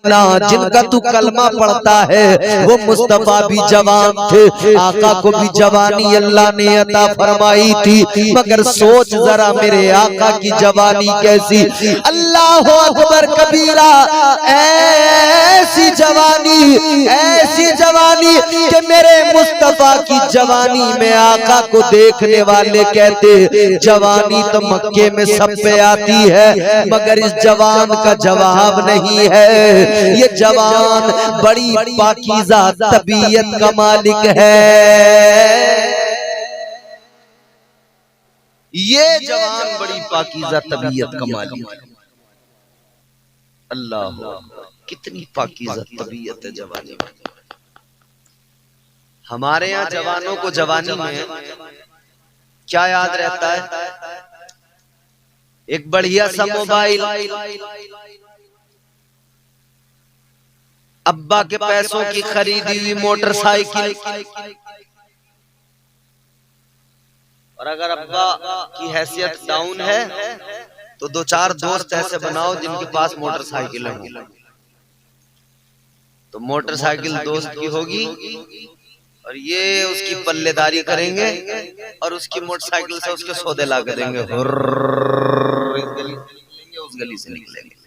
Medina जिनका तू कलमा पढ़ता है वो मुस्तफा भी जवान थे, आका को भी जवानी अल्लाह ने अता फरमाई थी। मगर सोच जरा मेरे आका की जवानी कैसी। अल्लाह अकबर कबीरा, ऐसी जवानी कि मेरे मुस्तफा की जवानी में आका को देखने वाले कहते जवानी तो मक्के में सब पे आती है मगर इस जवान का जवाब नहीं है। ये जवान बड़ी पाकीज़ा तबीयत का मालिक है। ये जवान बड़ी पाकीज़ा तबीयत का मालिक है। अल्लाह, कितनी पाकीज़ा तबीयत है जवानी में। हमारे यहाँ जवानों को जवानी में क्या याद रहता है? एक बढ़िया सा मोबाइल, अब्बा के पैसों की खरीदी हुई मोटरसाइकिल, और अगर अब्बा की हैसियत डाउन है तो दो चार दोस्त ऐसे बनाओ जिनके पास मोटरसाइकिल है, तो मोटरसाइकिल दोस्त की होगी और ये उसकी पल्लेदारी करेंगे और उसकी मोटरसाइकिल से उसके सौदे ला करेंगे, इस गली से निकलेंगे उस गली से निकलेंगे।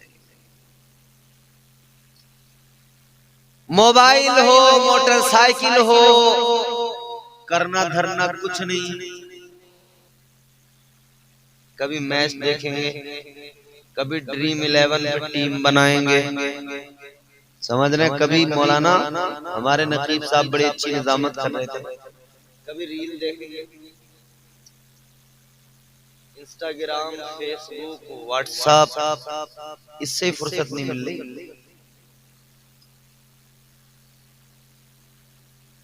मोबाइल हो मोटरसाइकिल हो, करना धरना कुछ नहीं। कभी मैच देखेंगे, कभी ड्रीम 11 में टीम बनाएंगे, समझ रहे हैं? कभी मौलाना हमारे नकीब साहब बड़ी अच्छी निजामत कर रहे थे, कभी रील देखेंगे, इंस्टाग्राम, फेसबुक, व्हाट्सएप, इससे ही फुर्सत नहीं मिल रही।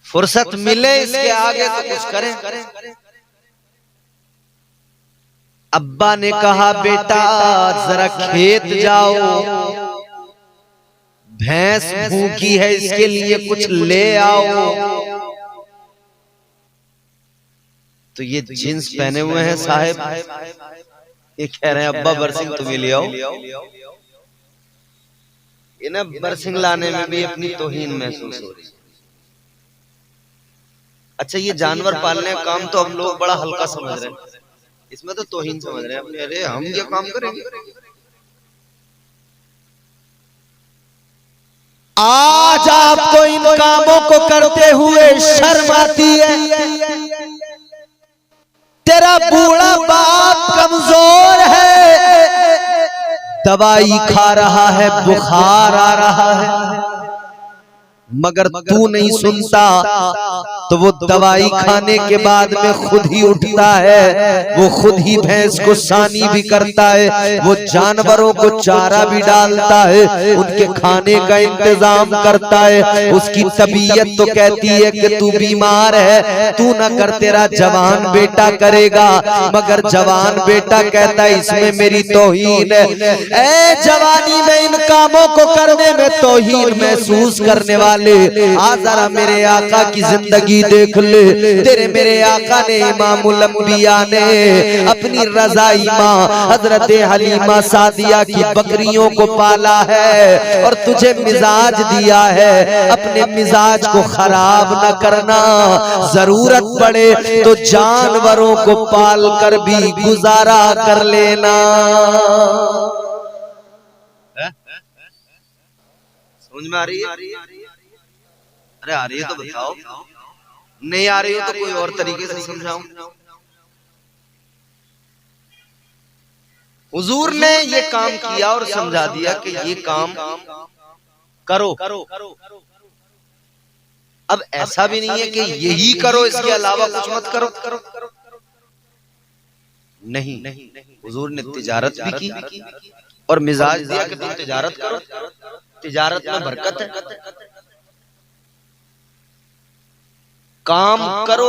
फुर्सत मिले इसके आगे तो कुछ करें। अब्बा ने कहा बेटा जरा खेत जाओ, भैंस भूखी है इसके लिए कुछ ले आओ। तो ये जींस पहने हुए हैं साहब, ये कह रहे हैं अब्बा बरसिंग तुम्हें ले आओ। इन्हें बरसिंग लाने में भी अपनी तौहीन महसूस हो रही। अच्छा, ये जानवर पालने का काम तो हम लोग बड़ा हल्का समझ रहे हैं, इसमें तो तौहीन समझ रहे हैं। अरे हम ये काम करेंगे? आज आपको इन कामों को करते हुए शर्म आती है? तेरा बूढ़ा बाप कमजोर है, दवाई खा रहा है, बुखार आ रहा है, मगर तू नहीं सुनता तो वो दवाई खाने के बाद में खुद ही उठता है, वो खुद ही भैंस को सानी भी करता है, वो जानवरों को चारा भी डालता है, उनके खाने का इंतजाम करता है। उसकी तबीयत तो कहती है कि तू बीमार है, तू ना कर, तेरा जवान बेटा करेगा, मगर जवान बेटा कहता है इसमें मेरी तौहीन है। ऐ जवानी में इन कामों को करने में तौहीन महसूस करने वाले, आ जरा मेरे आका की जिंदगी देख ले। तेरे मेरे आका ने इमामुल अंबिया ने अपनी रज़ाई माँ हजरत हलीमा सादिया की बकरियों को पाला है और तुझे मिजाज दिया है, अपने मिजाज को खराब न करना, जरूरत पड़े तो जानवरों को पाल कर भी गुजारा कर लेना। समझ में आ रही है? अरे आ रही है तो बताओ, नहीं आ रही हो तो कोई और तरीके से समझाऊं। हुजूर ने ये काम किया और समझा दिया कि ये काम करो। अब ऐसा भी नहीं है कि यही करो, इसके अलावा कुछ मत करो। नहीं, हुजूर ने तिजारत भी की और मिजाज दिया कि तुम तिजारत करो, तिजारत में बरकत है। काम करो,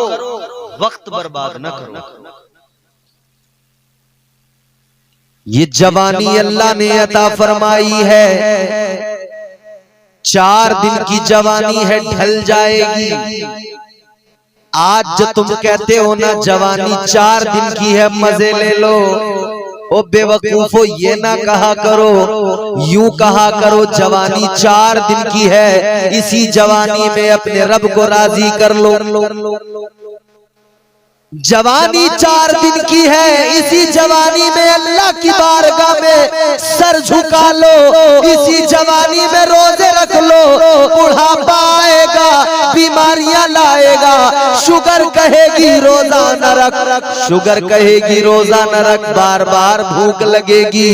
वक्त बर्बाद न करो। ये जवानी अल्लाह ने अता फरमाई है, 4 दिन की जवानी है, ढल जाएगी। आज जो तुम कहते हो ना जवानी 4 दिन की है, मजे ले लो, ओ बेवकूफो, ये ना कहा करो, यूं कहा करो जवानी 4 दिन की है, इसी जवानी में अपने रब को राजी कर लो। जवानी 4 दिन की है, इसी जवानी में अल्लाह की बारगाह में सर झुका लो, इसी जवानी में रोजे रख लो। बुढ़ापा आएगा, बीमारियां लाएगा, शुगर कहेगी रोजा न रख, शुगर कहेगी रोजा न रख, बार बार भूख लगेगी,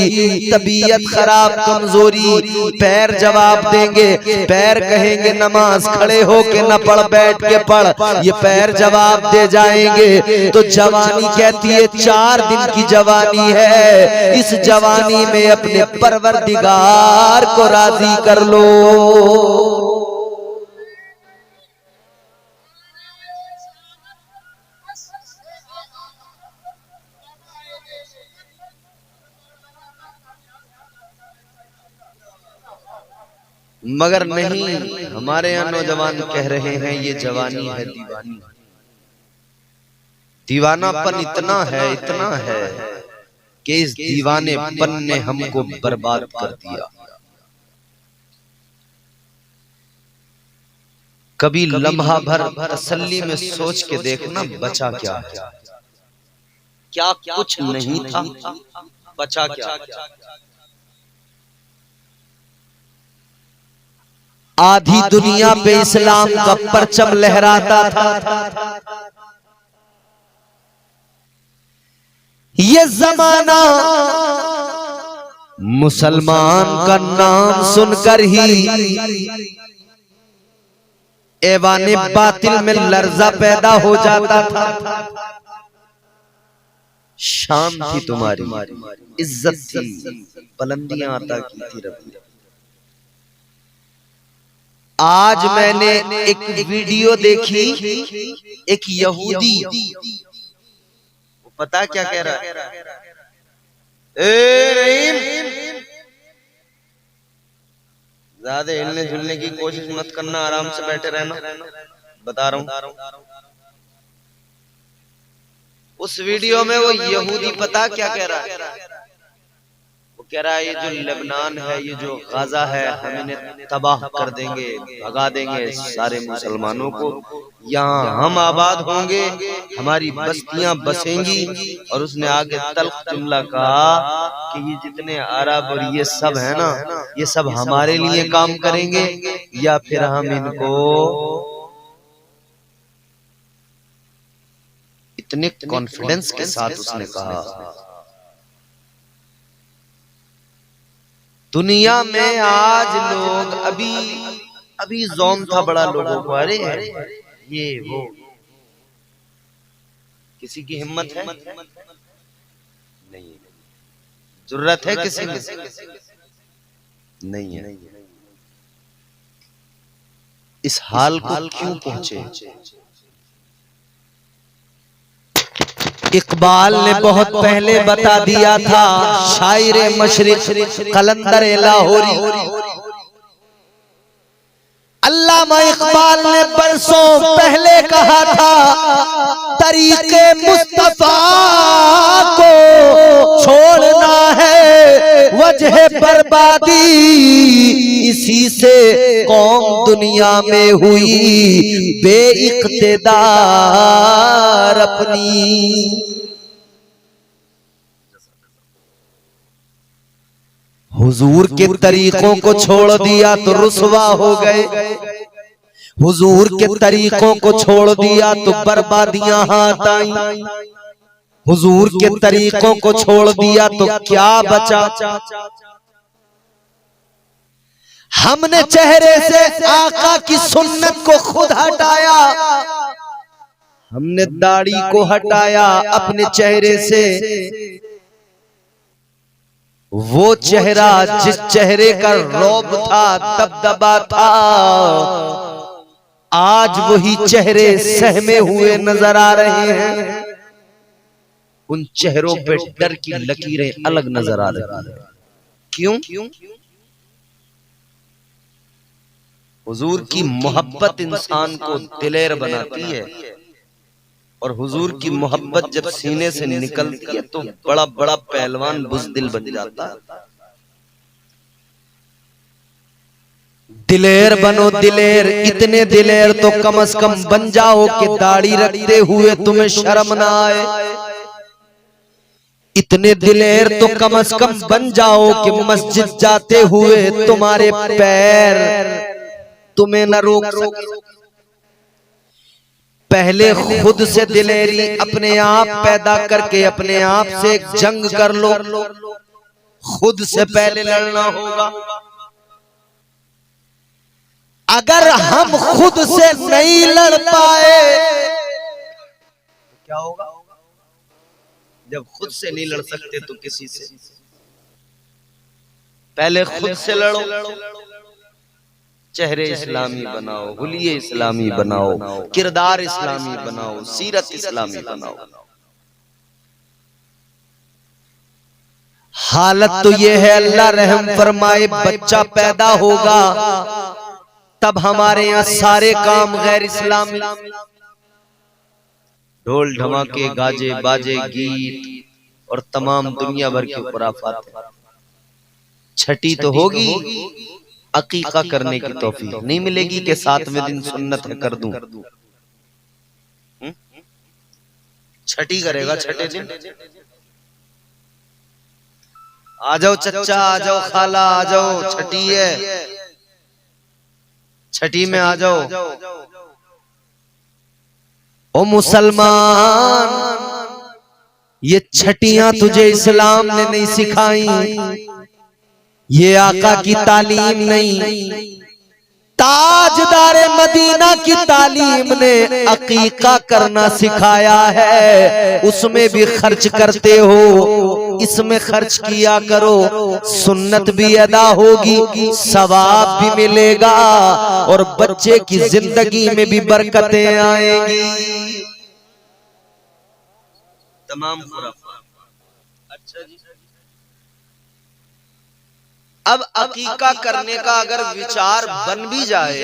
तबीयत खराब, कमजोरी, पैर जवाब देंगे, पैर कहेंगे नमाज खड़े होके न पढ़, बैठ के पढ़, ये पैर जवाब दे जाएंगे। तो जवानी कहती है 4 दिन की जवानी है, इस जवानी में अपने परवरदिगार को राजी कर लो। मगर नहीं, हमारे यहाँ नौजवान कह रहे हैं ये जवानी है दीवानी। दीवानापन इतना है कि इस दीवानेपन ने हमको बर्बाद कर दिया। कभी लम्हा भर तसल्ली में सोच के देखना बचा क्या है। क्या कुछ नहीं था, बचा क्या। आधी दुनिया पे इस्लाम का परचम लहराता था। ये जमाना मुसलमान का नाम सुनकर ही ऐवाने बातिल में लर्जा पैदा हो जाता था। शान थी तुम्हारी, इज्जत थी, बुलंदियां अता की थी रब। आज मैंने एक वीडियो देखी, एक यहूदी, पता क्या कह रहा है, ज्यादा हिलने झुलने की कोशिश मत करना, आराम से बैठे रहना, बता रहा हूं। उस वीडियो में वो यहूदी पता क्या कह रहा है, वो कह रहा है ये जो लेबनान है, ये जो गाजा है, हम इन्हें तबाह कर देंगे, भगा देंगे सारे मुसलमानों को, यहाँ हम आबाद होंगे, हमारी बस्तियां बसेंगी। और उसने आगे तल्ख जुमला कहा कि ये जितने अरब और ये सब है ना, ये सब हमारे लिए काम करेंगे या फिर हम इनको। इतने कॉन्फिडेंस के साथ उसने कहा। दुनिया में आज लोग अभी ज़ौम था बड़ा लोगों को, अरे ये वो, किसी की हिम्मत है नहीं, जरूरत है किसी में नहीं है। इस हाल को क्यों पहुंचे? इकबाल ने बहुत पहले बता दिया था, शायरे मशरिक कलंदर लाहौरी अल्लामा इकबाल ने बरसों पहले कहा था, तरीके मुस्तफा को छोड़ना है वजह बर्बादी, इसी से कौम दुनिया में हुई बेइख्तिदार अपनी। हुजूर के तरीकों को छोड़ दिया तो रुसवा हो गए, हुजूर के तरीकों को छोड़ दिया तो बर्बादियां हाथ आई, हुजूर के तरीकों को छोड़ दिया तो क्या बचा। हमने चेहरे से आका की सुन्नत को खुद हटाया, हमने दाढ़ी को हटाया अपने चेहरे से। वो चेहरा जिस चेहरे का रौब था, दबदबा था, आज वही चेहरे सहमे हुए नजर आ रहे हैं। उन चेहरों पे डर की लकीरें अलग नजर आ रही हैं। क्यों? हुजूर की मोहब्बत इंसान को दिलेर बनाती है। और हुजूर की मोहब्बत जब सीने से निकलती है तो बड़ा बड़ा पहलवान बुज़दिल बन जाता है। दिलेर बनो दिलेर, इतने दिलेर तो कम से कम बन जाओ कि दाढ़ी रखते हुए तुम्हें शर्म ना आए। इतने दिलेर तो कम से कम बन जाओ कि मस्जिद जाते हुए तुम्हारे पैर तुम्हें न रोक सके। पहले खुद से दिलेरी अपने आप पैदा करके अपने आप से एक जंग कर लो। खुद से पहले लड़ना होगा। अगर हम खुद से नहीं लड़ पाए क्या होगा? जब खुद से नहीं लड़ सकते तो किसी से पहले खुद से लड़ो। चेहरे इस्लामी बनाओ, हुलिये इस्लामी बनाओ, किरदार इस्लामी बनाओ, सीरत इस्लामी बनाओ। हालत तो ये है, अल्लाह रहम फरमाए, बच्चा पैदा होगा तब हमारे यहाँ सारे काम गैर इस्लामी, ढोल ढमाके, गाजे बाजे, गीत और तमाम दुनिया भर के खुराफात। छठी तो होगी, अकीका करने की तौफीक नहीं मिलेगी कि 7वें दिन सुन्नत है कर दूं। छठी करेगा छठे दिन। आ जाओ चच्चा, आ जाओ खाला, आ जाओ, छठी है, छठी में आ जाओ। ओ मुसलमान, ये छठियां तुझे इस्लाम ने नहीं सिखाई, ये आका की तालीम नहीं, ताजदारे मदीना की तालीम ने अकीका करना सिखाया है। उसमें भी खर्च करते हो, इसमें खर्च किया करो, सुन्नत भी अदा होगी, सवाब भी मिलेगा और बच्चे की जिंदगी में भी बरकतें आएंगी। तमाम खुराफात। अच्छा जी, अब अकीका करने का अगर विचार बन भी जाए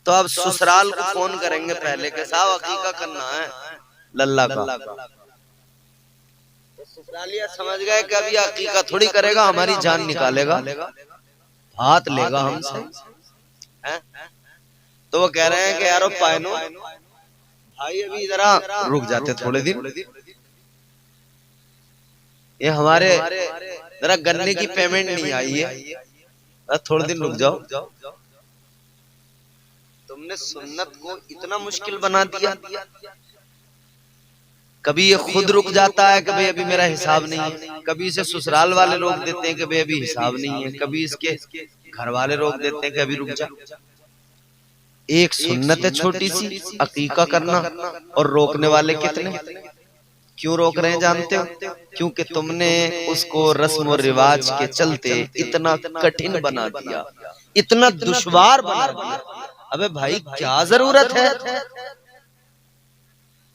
तो अब ससुराल को फोन करेंगे पहले के साहब अकीका करना है लल्ला का। ससुरालिया समझ गए कि अभी अकीका थोड़ी करेगा, हमारी जान निकालेगा, हाथ लेगा हमसे। तो वो कह रहे हैं कि यारो पायनो भाई अभी जरा रुक जाते थोड़े दिन, ये हमारे जरा गन्ने की पेमेंट नहीं आई है, थोड़े दिन रुक जाओ। तुमने सुन्नत को इतना मुश्किल बना दिया। कभी ये खुद रुक जाता है कि भाई अभी मेरा हिसाब नहीं है, कभी इसे ससुराल वाले रोक देते हैं कि भाई अभी हिसाब नहीं है, कभी इसके घर वाले रोक देते हैं कि अभी रुक जा। एक सुन्नत है छोटी सी अकीका करना, और रोकने वाले कितने। क्यों रोक रहे हैं जानते हो? क्योंकि तुमने उसको रस्म और रिवाज के चलते इतना कठिन बना दिया, इतना दुश्वार बना दिया। अबे भाई क्या जरूरत है?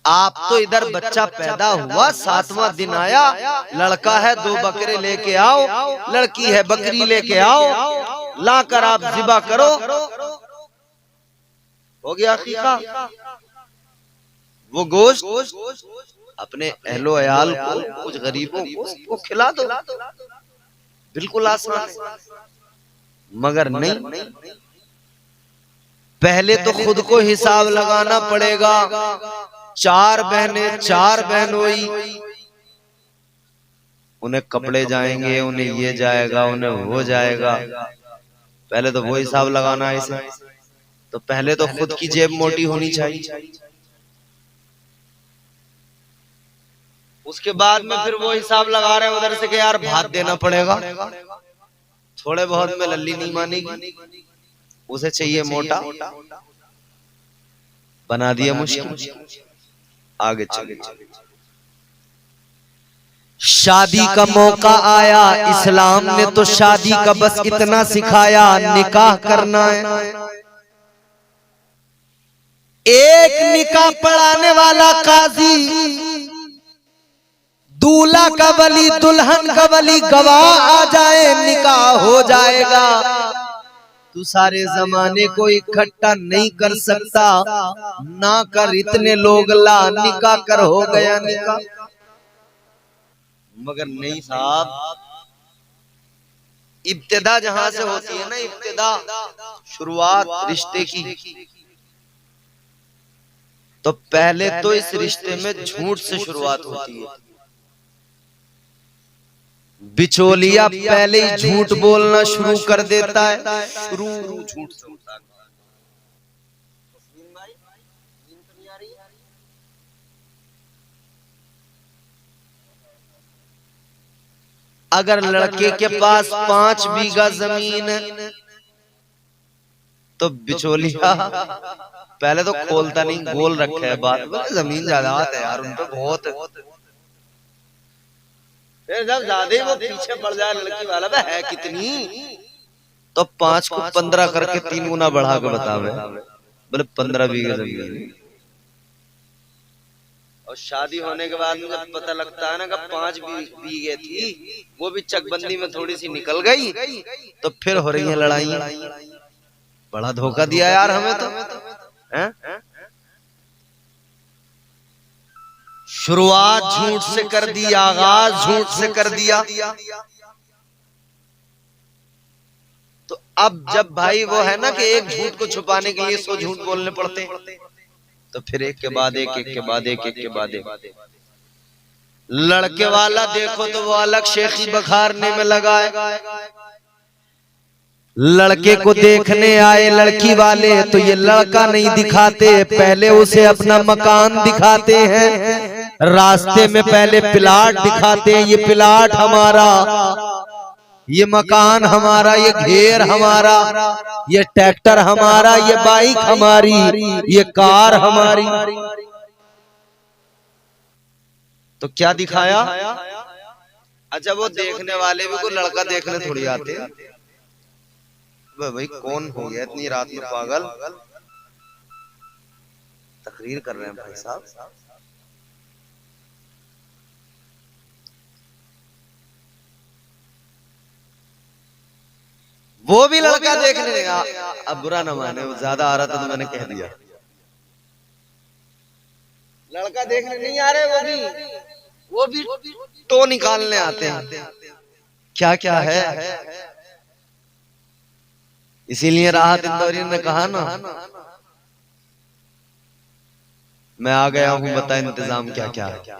आप तो इधर बच्चा पैदा हुआ, 7वां दिन आया, लड़का है 2 बकरे लेके आओ, लड़की है बकरी लेके आओ, लाकर आप ज़िबा करो, हो गया अकीका। वो गोश्त अपने अहलो अयाल को, कुछ गरीबों को खिला दो, बिल्कुल आसान। मगर नहीं, पहले तो खुद को हिसाब लगाना पड़ेगा। 4 बहनें 4 बहनोई, उन्हें कपड़े जाएंगे, उन्हें ये जाएगा, उन्हें वो जाएगा। पहले तो वो हिसाब लगाना है इसे। तो पहले तो खुद की जेब मोटी होनी चाहिए, उसके बाद में फिर वो हिसाब लगा रहे हैं उधर से कि यार भात देना पड़ेगा, थोड़े बहुत में लल्ली नहीं मानेगी, उसे चाहिए मोटा, बना दिया मुश्किल। आगे चले, शादी का मौका आया, इस्लाम ने तो शादी का बस इतना सिखाया, निकाह करना है। एक निकाह पढ़ाने वाला काजी, दूल्हा का वली, दुल्हन का वली गवाह आ जाए, निकाह हो जाएगा। तू सारे जमाने को इकट्ठा नहीं कर सकता, ना कर इतने लोग ला, निकाह कर हो गया निकाह। मगर नहीं साहब, इब्तिदा जहां से होती है ना, इब्तिदा शुरुआत रिश्ते की, तो पहले तो इस रिश्ते में झूठ से शुरुआत होती है। बिचौलिया पहले ही झूठ बोलना शुरू कर देता है, शुरू झूठ से होता है। अगर लड़के के पास 5 बीघा जमीन है तो बिचौलिया पहले तो खोलता नहीं, गोल रखा है बात, जमीन ज्यादा है यार उन पे बहुत, फिर जब ज्यादा वो पीछे पड़ जाए लड़की वाला है कितनी, तो 5 को 15 करके 3 गुना बढ़ा के बतावे, बोले 15 बीघा जमीन। और शादी होने के बाद में जब पता लगता है ना कि 5 बीघे थी, वो भी चकबंदी में थोड़ी सी निकल गई, तो फिर हो रही है लड़ाई। बड़ा धोखा दिया यार हमें तो, हैं? शुरुआत झूठ से कर दी, आगाज झूठ से कर दिया। तो अब जब भाई वो है ना कि एक झूठ को छुपाने के लिए 100 झूठ बोलने पड़ते, तो फिर एक के बाद एक, एक के बाद एक, एक के बाद एक। लड़के वाला देखो तो वो अलग शेखी बखारने में लगा है, लड़के को देखने आए लड़की वाले तो ये लड़का नहीं दिखाते, पहले उसे अपना मकान दिखाते हैं, रास्ते में पहले प्लाट दिखाते हैं, ये प्लाट हमारा, ये मकान हमारा, ये घेर हमारा, ये ट्रैक्टर हमारा, ये बाइक हमारी, ये कार हमारी। तो क्या दिखाया? अच्छा वो देखने वाले भी कोई लड़का देखने थोड़ी आते, भाई कौन हो गया इतनी रात में पागल, तकरीर कर रहे हैं भाई साहब। वो भी लड़का देखने लगा, अब बुरा न माने, वो ज्यादा आ रहा था तो मैंने कह दिया, लड़का देखने नहीं आ रहे, वो भी तो निकालने आते हैं, क्या क्या है। इसीलिए राहत इंदौरी ने कहा ना, मैं आ गया हूं बता इंतजाम क्या क्या है।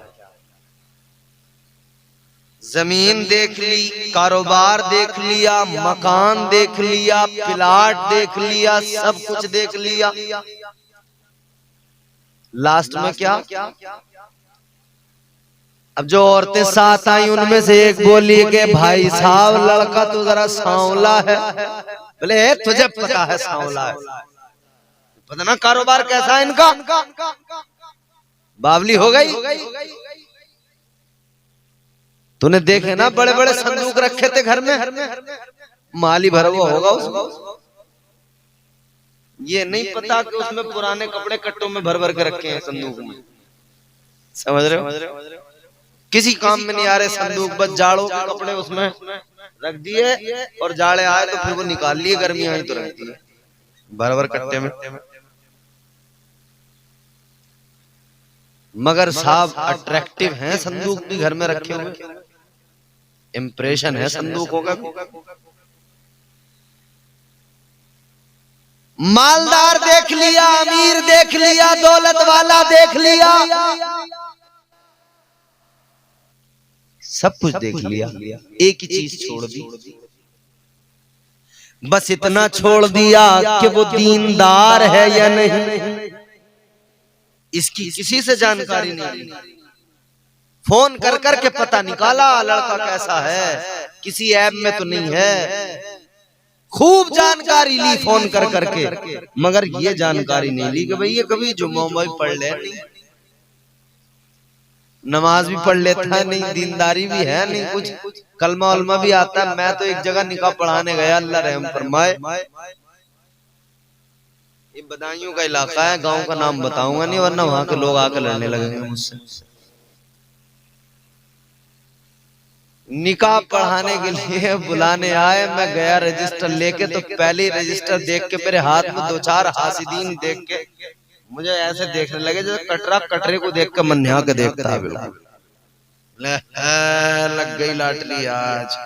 जमीन देख ली, कारोबार देख लिया, मकान देख लिया, प्लाट देख लिया, सब कुछ देख लिया, लास्ट में क्या? अब जो औरतें साथ आई उनमें से एक बोली कि भाई साहब लड़का तो जरा सांवला है। बोले तुझे पता है सांवला है, पता ना कारोबार कैसा है इनका, बावली हो गई। तूने देखे ना बड़े बड़े संदूक रखे थे घर में, माली भरा हुआ होगा उसको, ये नहीं पता कि उसमें पुराने कपड़े कट्टों में भर भर के रखे हैं संदूक में, समझ रहे हो? किसी काम में नहीं आ रहे संदूक, बस जाड़ों के कपड़े उसमें रख दिए, और जाड़े आए तो फिर वो निकाल लिए, गर्मी आई तो रख दिए भर भर कट्टे में। मगर साहब अट्रैक्टिव हैं संदूक भी घर में रखे हुए, इंप्रेशन है संदूकों का। मालदार देख लिया, अमीर देख लिया, दौलत वाला देख लिया, सब कुछ देख लिया, एक ही चीज छोड़ दी, बस इतना छोड़ दिया कि वो दीनदार है या नहीं, इसकी किसी से जानकारी नहीं। फोन कर कर के पता निकाला लड़का कैसा है, किसी ऐप में तो नहीं है, खूब जानकारी ली फोन कर करके, मगर ये जानकारी नहीं ली कि भाई ये कभी जुम्मा भी पढ़ ले, नमाज भी पढ़ लेता है नहीं, दीनदारी भी है नहीं, कुछ कलमा वलमा भी आता है। मैं तो एक जगह निकाह पढ़ाने गया, अल्लाह रहम फरमाए, ये बदायूं का इलाका है, गांव का नाम बताऊंगा नहीं वरना वहां के लोग आकर लड़ने लगेंगे मुझसे। निकाह पढ़ाने के लिए बुलाने आए, मैं गया रजिस्टर लेके, तो पहले ही रजिस्टर देख के मेरे हाथ में दो चार हासिदीन देख के मुझे ऐसे देखने लगे जैसे कटरा कटरे को देख कर मन्या के देखता है। बिल्कुल लग गई लाटली आज।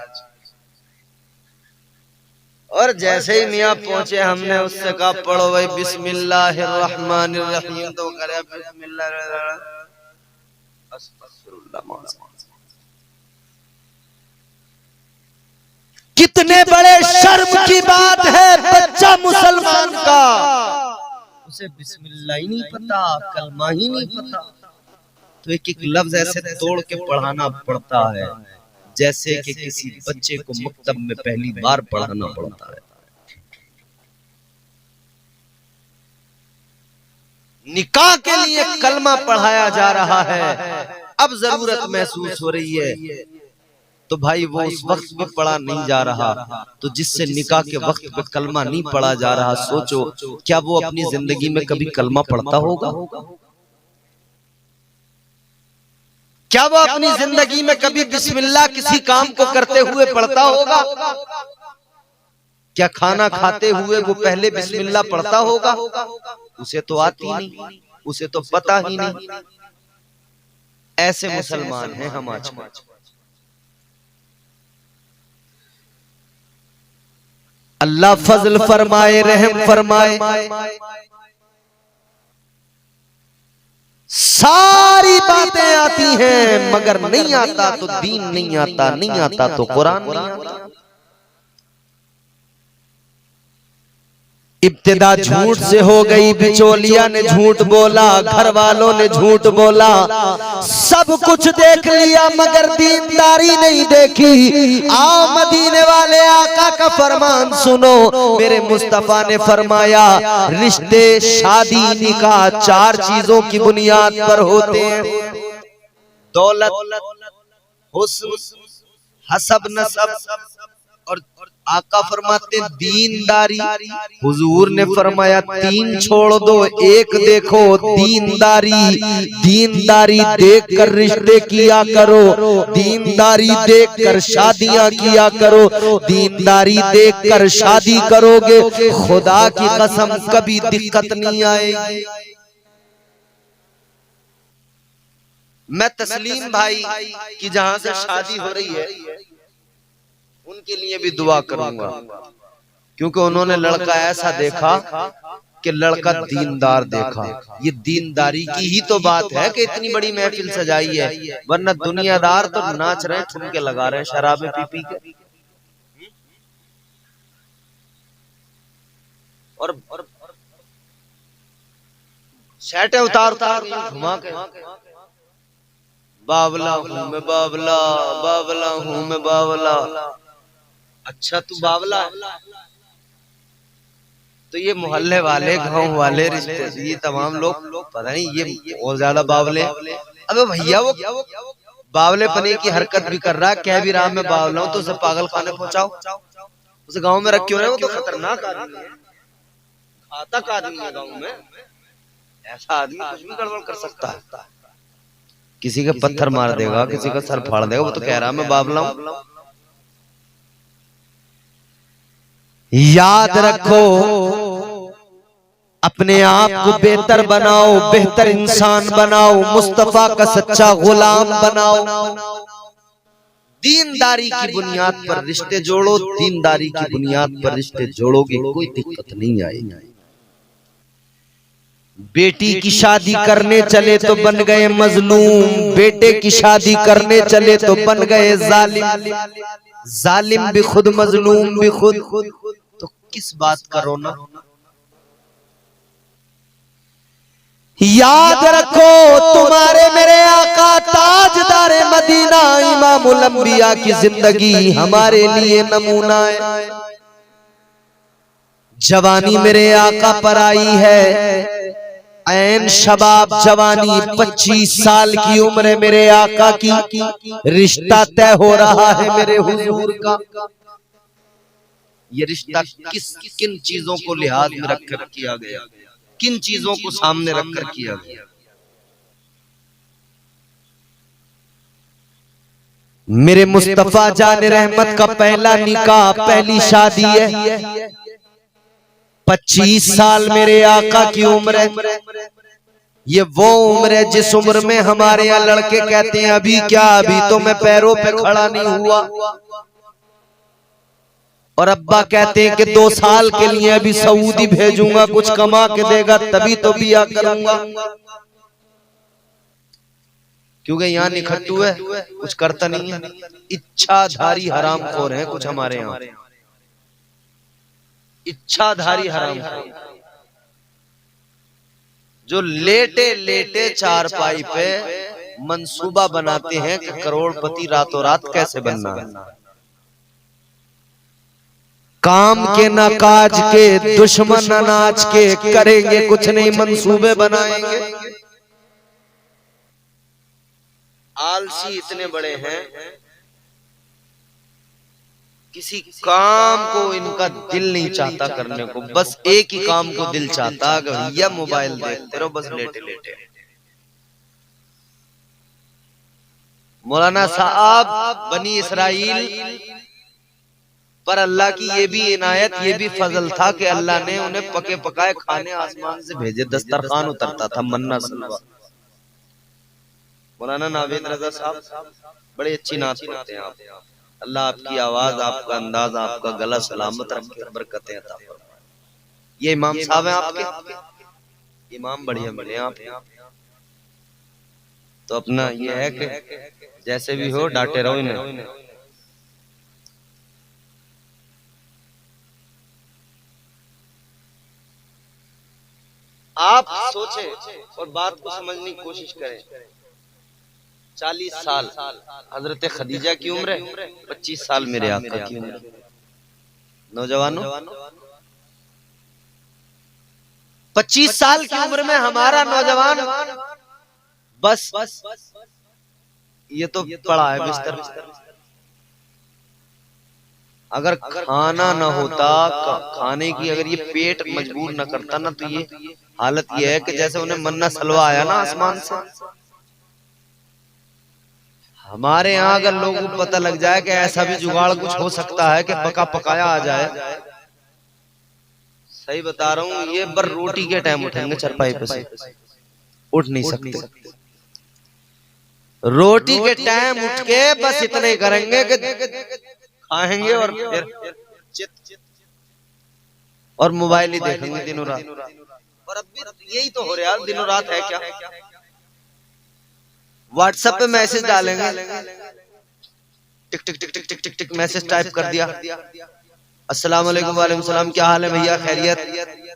और जैसे ही मियाँ पहुंचे हमने उससे कहा पढ़ो भाई बिस्मिल्लाहिर्रहमानिर्रहीम, तो करे बिस्मिल्लाह। कितने बड़े शर्म की बात है बच्चा मुसलमान का उसे बिस्मिल्लाह ही नहीं पता, कलमा ही नहीं पता, तो एक एक लफ्ज ऐसे तोड़ के पढ़ाना पड़ता है जैसे कि किसी बच्चे को मकतब में पहली बार पढ़ाना पड़ता है। निकाह के लिए कलमा पढ़ाया जा रहा है, अब जरूरत महसूस हो रही है तो भाई वो उस वक्त भी पढ़ा नहीं जा रहा, तो जिससे निकाह के वक्त पे कलमा नहीं पढ़ा जा रहा, सोचो क्या वो अपनी जिंदगी में कभी कलमा पढ़ता होगा? क्या वो अपनी जिंदगी में कभी बिस्मिल्लाह किसी काम को करते हुए पढ़ता होगा? क्या खाना खाते हुए वो पहले बिस्मिल्लाह पढ़ता होगा? उसे तो आती नहीं, उसे तो पता ही नहीं। ऐसे मुसलमान हैं हम आज। अल्लाह फजल फरमाए, रहम फरमाए। सारी बातें आती हैं मगर नहीं आता तो दीन नहीं आता, नहीं आता तो कुरान नहीं आता। इब्तिदा झूठ से हो गई, बिचौलिया ने झूठ बोला, घर वालों ने झूठ बोला, सब कुछ देख लिया मगर दीनदारी नहीं देखी। आओ मदीने वाले आका का फरमान सुनो, मेरे मुस्तफा ने फरमाया रिश्ते शादी निकाह चार चीजों की बुनियाद पर होते हैं, दौलत, हुस्न, हसब नसब और आका फरमाते दीनदारी। हुजूर ने फरमाया तीन छोड़ दो, एक देखो दीनदारी। दीनदारी देखकर रिश्ते किया करो, दीनदारी देखकर शादियां किया करो, दीनदारी देखकर शादी करोगे खुदा की कसम कभी दिक्कत नहीं आएगी। मैं तस्लीम भाई की जहां से शादी हो रही है उनके लिए भी दुआ करूंगा, क्योंकि उन्होंने लड़का ऐसा देखा कि लड़का दीनदार देखा। ये दीनदारी की ही तो बात है कि इतनी बड़ी महफिल सजाई है, वरना दुनियादार तो नाच रहे, ठुमके लगा रहे हैं शराबें पी पी के और शर्टें उतार उतार घुमा के बावला हूं मैं, बावला बावला हूं मैं, बावला। अच्छा तू बावला है तो ये मोहल्ले वाले, गांव वाले, रिश्ते, ये तमाम लोग पता नहीं ये और ज्यादा बावले। अबे भैया वो बावले पने की हरकत भी कर रहा है, कह भी रहा मैं बावला हूं, तो उसे पागल खाने पहुंचाओ, उसे गांव में रख क्यों रहे हो? तो खतरनाक आदमी है, घातक आदमी है गांव में। ऐसा आदमी कुछ भी गड़बड़ कर सकता है, किसी के पत्थर मार देगा, किसी का सर फाड़ देगा, वो तो कह रहा मैं बावला हूं। याद रखो अपने आप को बेहतर बनाओ, बेहतर इंसान बनाओ, मुस्तफा का सच्चा गुलाम बनाओ। दीनदारी की बुनियाद पर रिश्ते जोड़ो, दीनदारी की बुनियाद पर रिश्ते जोड़ोगे कोई दिक्कत नहीं आएगी। बेटी की शादी करने चले तो बन गए मजलूम, बेटे की शादी करने चले तो बन गए जालिम, जालिम भी खुद मजलूम भी खुद, तो किस बात का रोना? याद रखो तुम्हारे मेरे आका ताजदारे मदीना इमामुल अंबिया की जिंदगी हमारे लिए नमूना है। जवानी मेरे आका पर आई है, ऐन शबाब जवानी, 25 साल की उम्र मेरे आका की, रिश्ता तय हो रहा है मेरे हुजूर का। ये रिश्ता किन चीजों को लिहाज में रखकर किया गया, किन चीजों को सामने रखकर किया गया? मेरे मुस्तफा जान रहमत का पहला निकाह, पहली शादी है। 25 साल मेरे आका की उम्र है। ये वो उम्र है जिस उम्र में हमारे यहाँ लड़के कहते हैं अभी क्या, अभी तो मैं पैरों पे खड़ा नहीं हुआ। और अब्बा कहते हैं कि 2 साल के लिए अभी सऊदी भेजूंगा, कुछ कमा के देगा तभी तो बिया करूंगा। क्योंकि यहाँ निखट्टू है, कुछ करता नहीं है। इच्छाधारी हरामखोर हैं कुछ हमारे यहाँ, इच्छाधारी हरामखोर जो लेटे लेटे चारपाई पे मंसूबा बनाते हैं कि करोड़पति रातों रात कैसे बनना है। काम के ना काज के, दुश्मन अनाज के, करेंगे कुछ नहीं मंसूबे बनाएंगे। आलसी इतने बड़े हैं, किसी काम को इनका दिल नहीं चाहता करने को, बस एक ही काम को दिल चाहता कि भैया मोबाइल देखते रहो बस लेटे लेटे। मौलाना साहब बनी इसराइल पर अल्लाह की ये भी इनायत, ये भी फजल था कि अल्लाह ने उन्हें पके पकाए खाने आसमान से भेजे, दस्तरखान उतरता था मन्ना सलवा। मौलाना नावेद रजा साहब बड़ी अच्छी नात पढ़ते हैं आप। अल्लाह आपकी आवाज, आपका अंदाज, आपका गला सलामत रखे, बरकतें अता फरमाए। ये इमाम साहब हैं आपके, इमाम बढ़िया मिले आप। तो अपना ये है कि जैसे भी हो डांटे रहो इन्हें। आप सोचें और बात को समझने की कोशिश करें। 40 साल हजरत खदीजा की उम्र है, 25 साल मेरे आका की उम्र। नौजवानों 25 साल की उम्र में हमारा नौजवान बस ये तो पड़ा है बिस्तर। अगर खाना ना होता, खाने की अगर ये पेट मजबूर ना करता ना, तो ये हालत ये है कि जैसे उन्हें मन्ना सलवा आया ना आसमान से। हमारे यहाँ अगर लोगों को पता लग जाए कि ऐसा भी जुगाड़ कुछ हो सकता है कि पका पकाया आ जाए, सही बता रहा हूँ, ये बर रोटी के टाइम उठेंगे चरपाई पे से, उठ नहीं सकते। रोटी के टाइम उठ के बस इतना ही करेंगे कि खाएंगे और फिर और मोबाइल ही देखेंगे दिनों रात। और अब भी यही तो हो रहा है, दिनों रात है क्या। व्हाट्सएप पे मैसेज डालेंगे, टिक टिक टिक टिक टिक टिक टिक मैसेज टाइप कर दिया, अस्सलाम वालेकुम, वालेकुम सलाम, क्या हाल है भैया, खैरियत,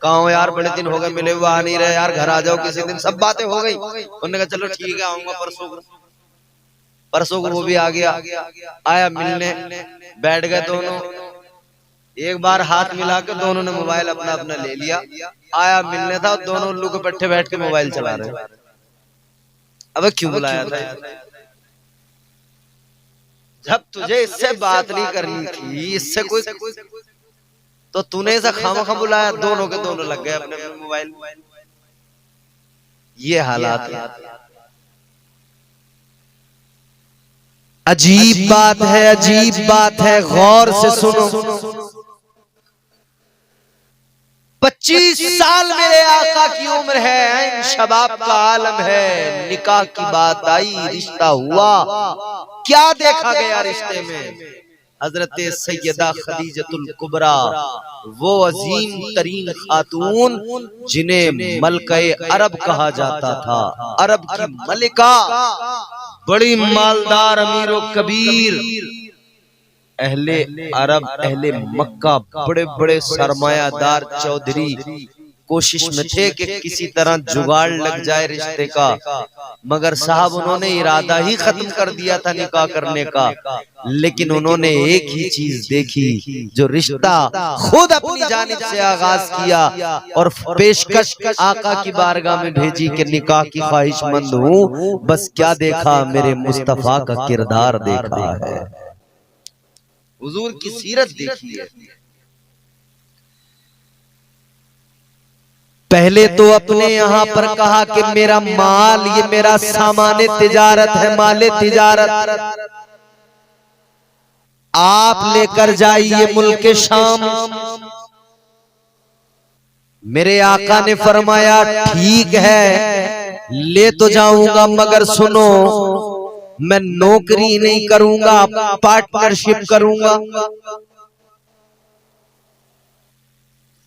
कहाँ हो यार, बड़े दिन हो गए मिले हुए, आ नहीं रहे यार, घर आ जाओ किसी दिन। सब बातें हो गई। उन्होंने कहा चलो ठीक है आऊंगा परसों को वो भी आ गया, आया मिलने, बैठ गए दोनों, एक बार हाथ मिला के दोनों ने मोबाइल अपना अपना ले लिया। आया मिलने था, दोनों उल्लू के पट्टे बैठ के मोबाइल चला रहे। अब क्यों बुलाया था? जब तुझे इससे बात नहीं करनी थी, इससे कोई तो तूने ऐसा खामखा बुलाया, दोनों के दोनों लग गए अपने अपने मोबाइल। ये हालात है। अजीब बात है, अजीब बात है, गौर से सुनो। 25 साल मेरे आका की उम्र है, शबाब का आलम है, निकाह की बात आई, रिश्ता हुआ, क्या देखा गया रिश्ते में? हजरत सैयदा खदीजतुल कुबरा, वो अजीम तरीन खातून जिन्हें मलके अरब कहा जाता था, अरब की मलिका, बड़ी मालदार अमीरो कबीर, अहले अरब, अहले मक्का, बड़े बड़े सरमायादार चौधरी कोशिश में थे कि किसी तरह जुगाड़ लग जाए रिश्ते का, मगर साहब उन्होंने इरादा ही खत्म कर दिया था निकाह करने का। लेकिन उन्होंने एक ही चीज देखी, जो रिश्ता खुद अपनी जानिब से आगाज किया और पेशकश आका की बारगाह में भेजी कि निकाह की ख्वाहिशमंद हूँ। बस क्या देखा, मेरे मुस्तफा का किरदार देखा है, हुजूर की सीरत देखी है। पहले तो अपने यहाँ पर कहा कि मेरा माल, ये मेरा सामान तिजारत है, माले तिजारत। आप लेकर जाइए मुल्क शाम। मेरे आका ने फरमाया ठीक है ले तो जाऊंगा, मगर सुनो मैं नौकरी नहीं करूंगा, पार्टनरशिप करूंगा।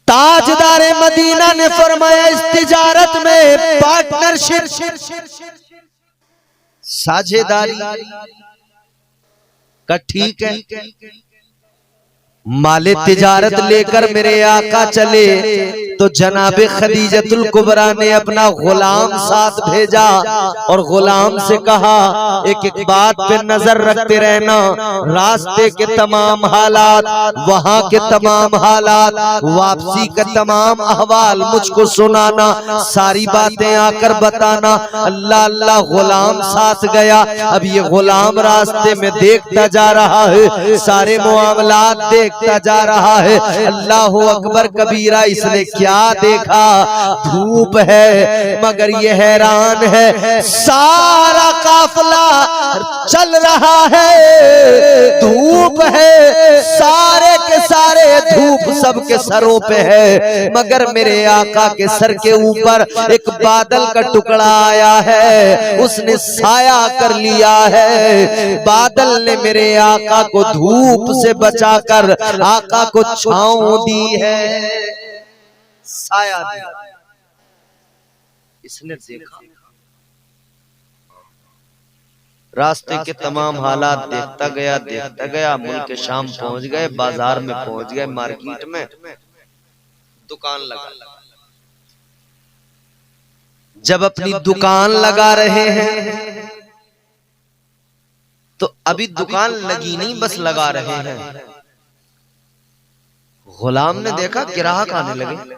ताजदारे मदीना ने फरमाया इस तिजारत में पार्टनरशिप, साझेदारी का ठीक है। माले तिजारत लेकर मेरे आका चले तो जनाबे खदीजतुल कुबरा ने अपना गुलाम साथ भेजा और गुलाम से कहा एक एक बात पे नजर रखते रहना, रास्ते के तमाम हालात, वहां के तमाम हालात, वापसी का तमाम अहवाल मुझको सुनाना, सारी बातें आकर बताना। अल्लाह अल्लाह गुलाम साथ गया। अब ये गुलाम रास्ते में देखता जा रहा है, सारे मामलात देखता जा रहा है। अल्लाह अकबर कबीरा, इसने क्या देखा? धूप है, मगर ये हैरान है सारा काफिला चल रहा है, धूप है, सारे के सारे धूप सबके सरों पे है, मगर मेरे आका के सर के ऊपर एक बादल का टुकड़ा आया है, उसने साया कर लिया है। बादल ने मेरे आका को धूप से बचाकर आका को छांव दी है, साया दिया। इसने देखा, रास्ते के तमाम हालात देखता गया, मुल्क शाम पहुंच गए, बाजार में पहुंच गए, मार्केट में दुकान लगा। जब अपनी दुकान लगा रहे हैं तो अभी दुकान लगी नहीं, बस लगा रहे हैं। गुलाम ने देखा ग्राहक आने लगे,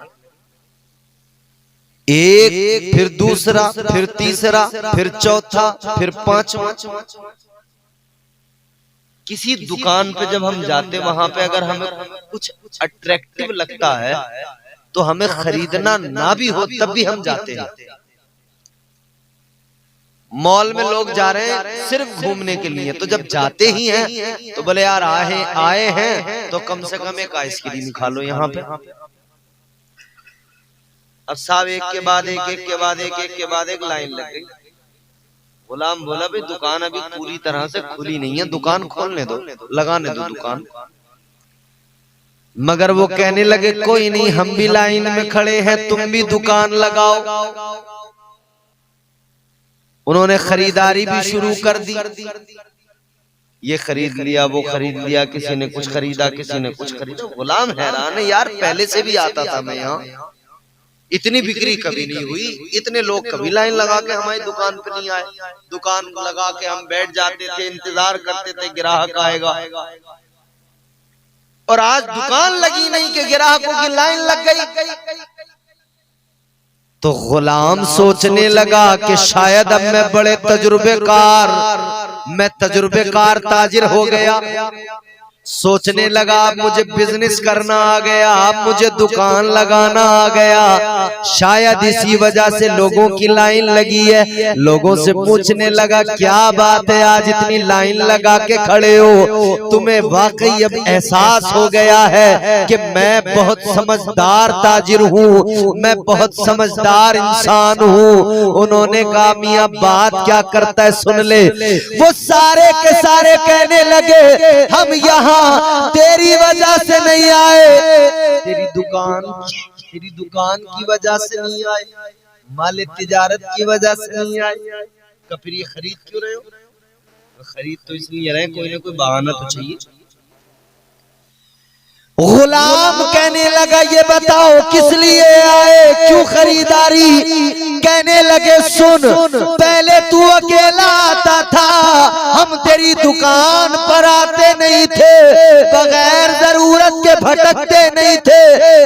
एक, फिर दूसरा, फिर तीसरा, फिर चौथा, फिर पांचवा। किसी दुकान पे जब हम जाते, वहां पे अगर हमें कुछ अट्रैक्टिव लगता है तो हमें खरीदना ना भी हो तब भी हम जाते हैं। मॉल में लोग जा रहे हैं सिर्फ घूमने के लिए, तो जब जाते ही हैं तो बोले यार आए हैं तो कम से कम एक आइसक्रीम खा लो यहाँ पे। अब साहब एक के बाद एक लाइन लग गई। गुलाम बोला भाई दुकान अभी पूरी तरह से खुली नहीं है, दुकान खोलने दो, लगाने दो दुकान। मगर वो कहने लगे कोई नहीं, हम भी लाइन में खड़े हैं, तुम भी दुकान लगाओ। उन्होंने खरीदारी भी शुरू कर दी, ये खरीद लिया, वो खरीद लिया, किसी ने कुछ खरीदा, किसी ने कुछ खरीदा। गुलाम हैरान है, यार पहले से भी आता था मैं यहाँ, इतनी बिक्री कभी नहीं हुई, इतने लोग कभी लाइन लगा के हमारी दुकान पे नहीं आए। दुकान लगा के हम बैठ जाते थे, इंतजार करते थे ग्राहक आएगा, और आज दुकान लगी नहीं कि ग्राहकों की लाइन लग गई। तो गुलाम सोचने लगा कि शायद अब मैं बड़े तजुर्बेकार ताजिर हो गया। सोचने लगा अब मुझे बिजनेस करना आ गया, अब मुझे दुकान लगाना आ गया, शायद इसी वजह से लोगों की लाइन लगी है। लोगों से पूछने लगा क्या बात है आज इतनी लाइन लगा के खड़े हो? तुम्हें वाकई अब एहसास हो गया है कि मैं बहुत समझदार ताजिर हूँ, मैं बहुत समझदार इंसान हूँ। उन्होंने कहा मियां बात क्या करता है सुन ले। वो सारे के सारे कहने लगे हम यहाँ तेरी वजह से नहीं आए, तेरी दुकान की वजह से नहीं आए, माले तिजारत की वजह से नहीं आए। तो फिर ये खरीद क्यों रहे हो? खरीद तो इसलिए रहे, कोई ना कोई बहाना तो चाहिए। गुलाम कहने लगा ये बताओ किस लिए आए, क्यों खरीदारी? कहने लगे सुन, पहले तू अकेला आता था, हम तेरी दुकान पर आते नहीं थे, बगैर जरूरत के भटकते नहीं थे,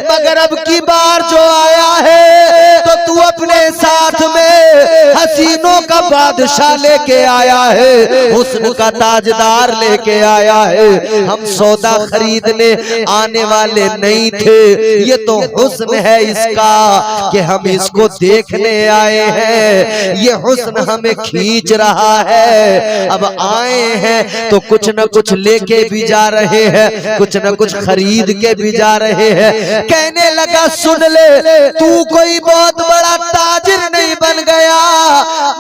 मगर अब की बार जो आया है तो तू अपने साथ में हसीनों का बादशाह लेके आया है, हुस्न का ताजदार लेके आया है। हम सौदा खरीदने आने वाले नहीं थे, ये तो हुस्न है इसका कि हम इसको देखने आए हैं। ये हुस्न हमें खींच रहा है। अब आए हैं तो कुछ न कुछ लेके भी जा रहे हैं, कुछ न कुछ खरीद के भी जा रहे हैं। कहने लगा सुन ले, तू कोई बहुत बड़ा ताजिर नहीं बन गया,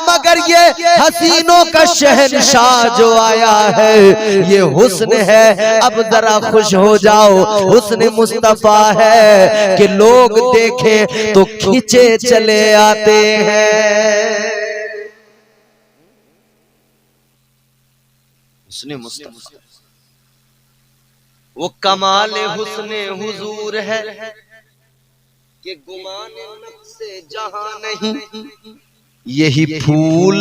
मगर ये हसीनों का शहंशाह जो आया है ये हुस्न है। अब जरा खुश हो जाओ, हुस्न मुस्तफा है कि लोग देखें तो खींचे चले आते हैं। हुस्न मुस्तफा वो कमाल हुस्न हुजूर है कि गुमान नफ्से जहां नहीं, यही फूल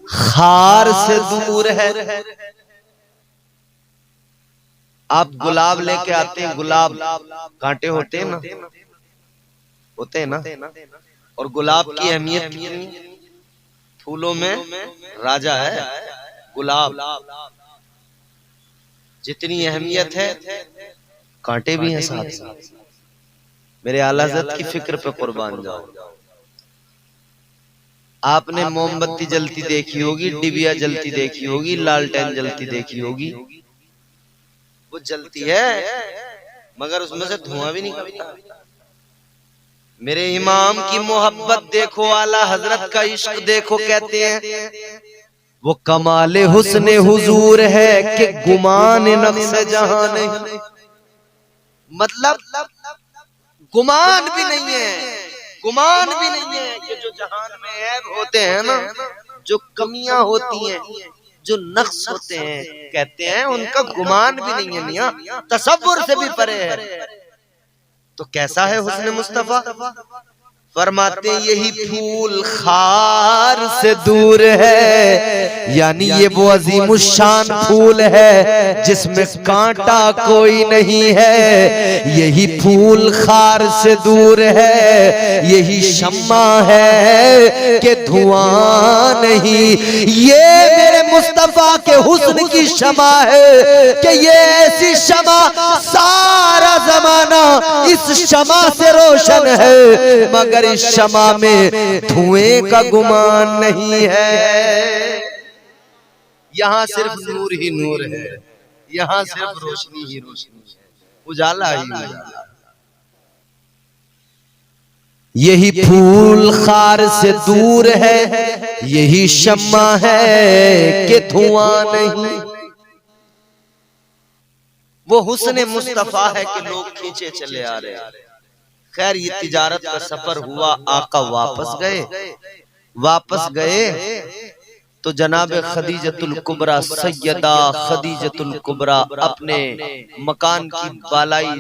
खार से दूर है। आप गुलाब लेके आते हैं, गुलाब कांटे होते हैं ना, होते हैं ना, और गुलाब की अहमियत कितनी, फूलों में राजा है गुलाब, जितनी अहमियत है कांटे भी हैं साथ साथ। मेरे आला हज़रत की फिक्र पे कुर्बान जाओ। आपने मोमबत्ती जलती देखी होगी, डिबिया जलती देखी होगी, लालटेन जलती देखी होगी, वो जलती है मगर उसमें से धुआं भी निकलता। मेरे इमाम की मोहब्बत देखो, आला हजरत का इश्क देखो, कहते हैं वो कमाले हुस्न हुजूर है कि गुमान नफ्स जहां नहीं। मतलब गुमान भी नहीं है, गुमान भी नहीं है कि जो जहान में ऐब होते हैं ना, जो कमियां होती हैं, जो नक्स होते हैं, कहते हैं उनका गुमान भी नहीं है मियां, तसव्वुर से भी परे है। तो कैसा है हुस्न मुस्तफा? फरमाते यही फूल खार से दूर है, यानी ये वो अजीमुशान फूल है जिसमें कांटा कोई नहीं है। यही फूल खार से दूर है, यही शम्मा है कि धुआं नहीं। ये मेरे मुस्तफा के हुस्न की शमा है कि ये ऐसी शमा सारा जमाना इस शमा से रोशन है, मगर इस शमा में धुएं का गुमान नहीं है। यहाँ सिर्फ नूर ही नूर है, यहाँ सिर्फ रोशनी ही रोशनी है, उजाला ही उजाला। यही फूल खार से दूर है, यही शम्मा है कि धुआं नहीं। वो हुस्न मुस्तफा है कि लोग खींचे चले आ रहे हैं। खैर ये तिजारत का सफर हुआ, आका वापस गए तो जनाब खदीजतुल कुबरा, सैयदा खदीजतुल कुबरा अपने मकान की बालाई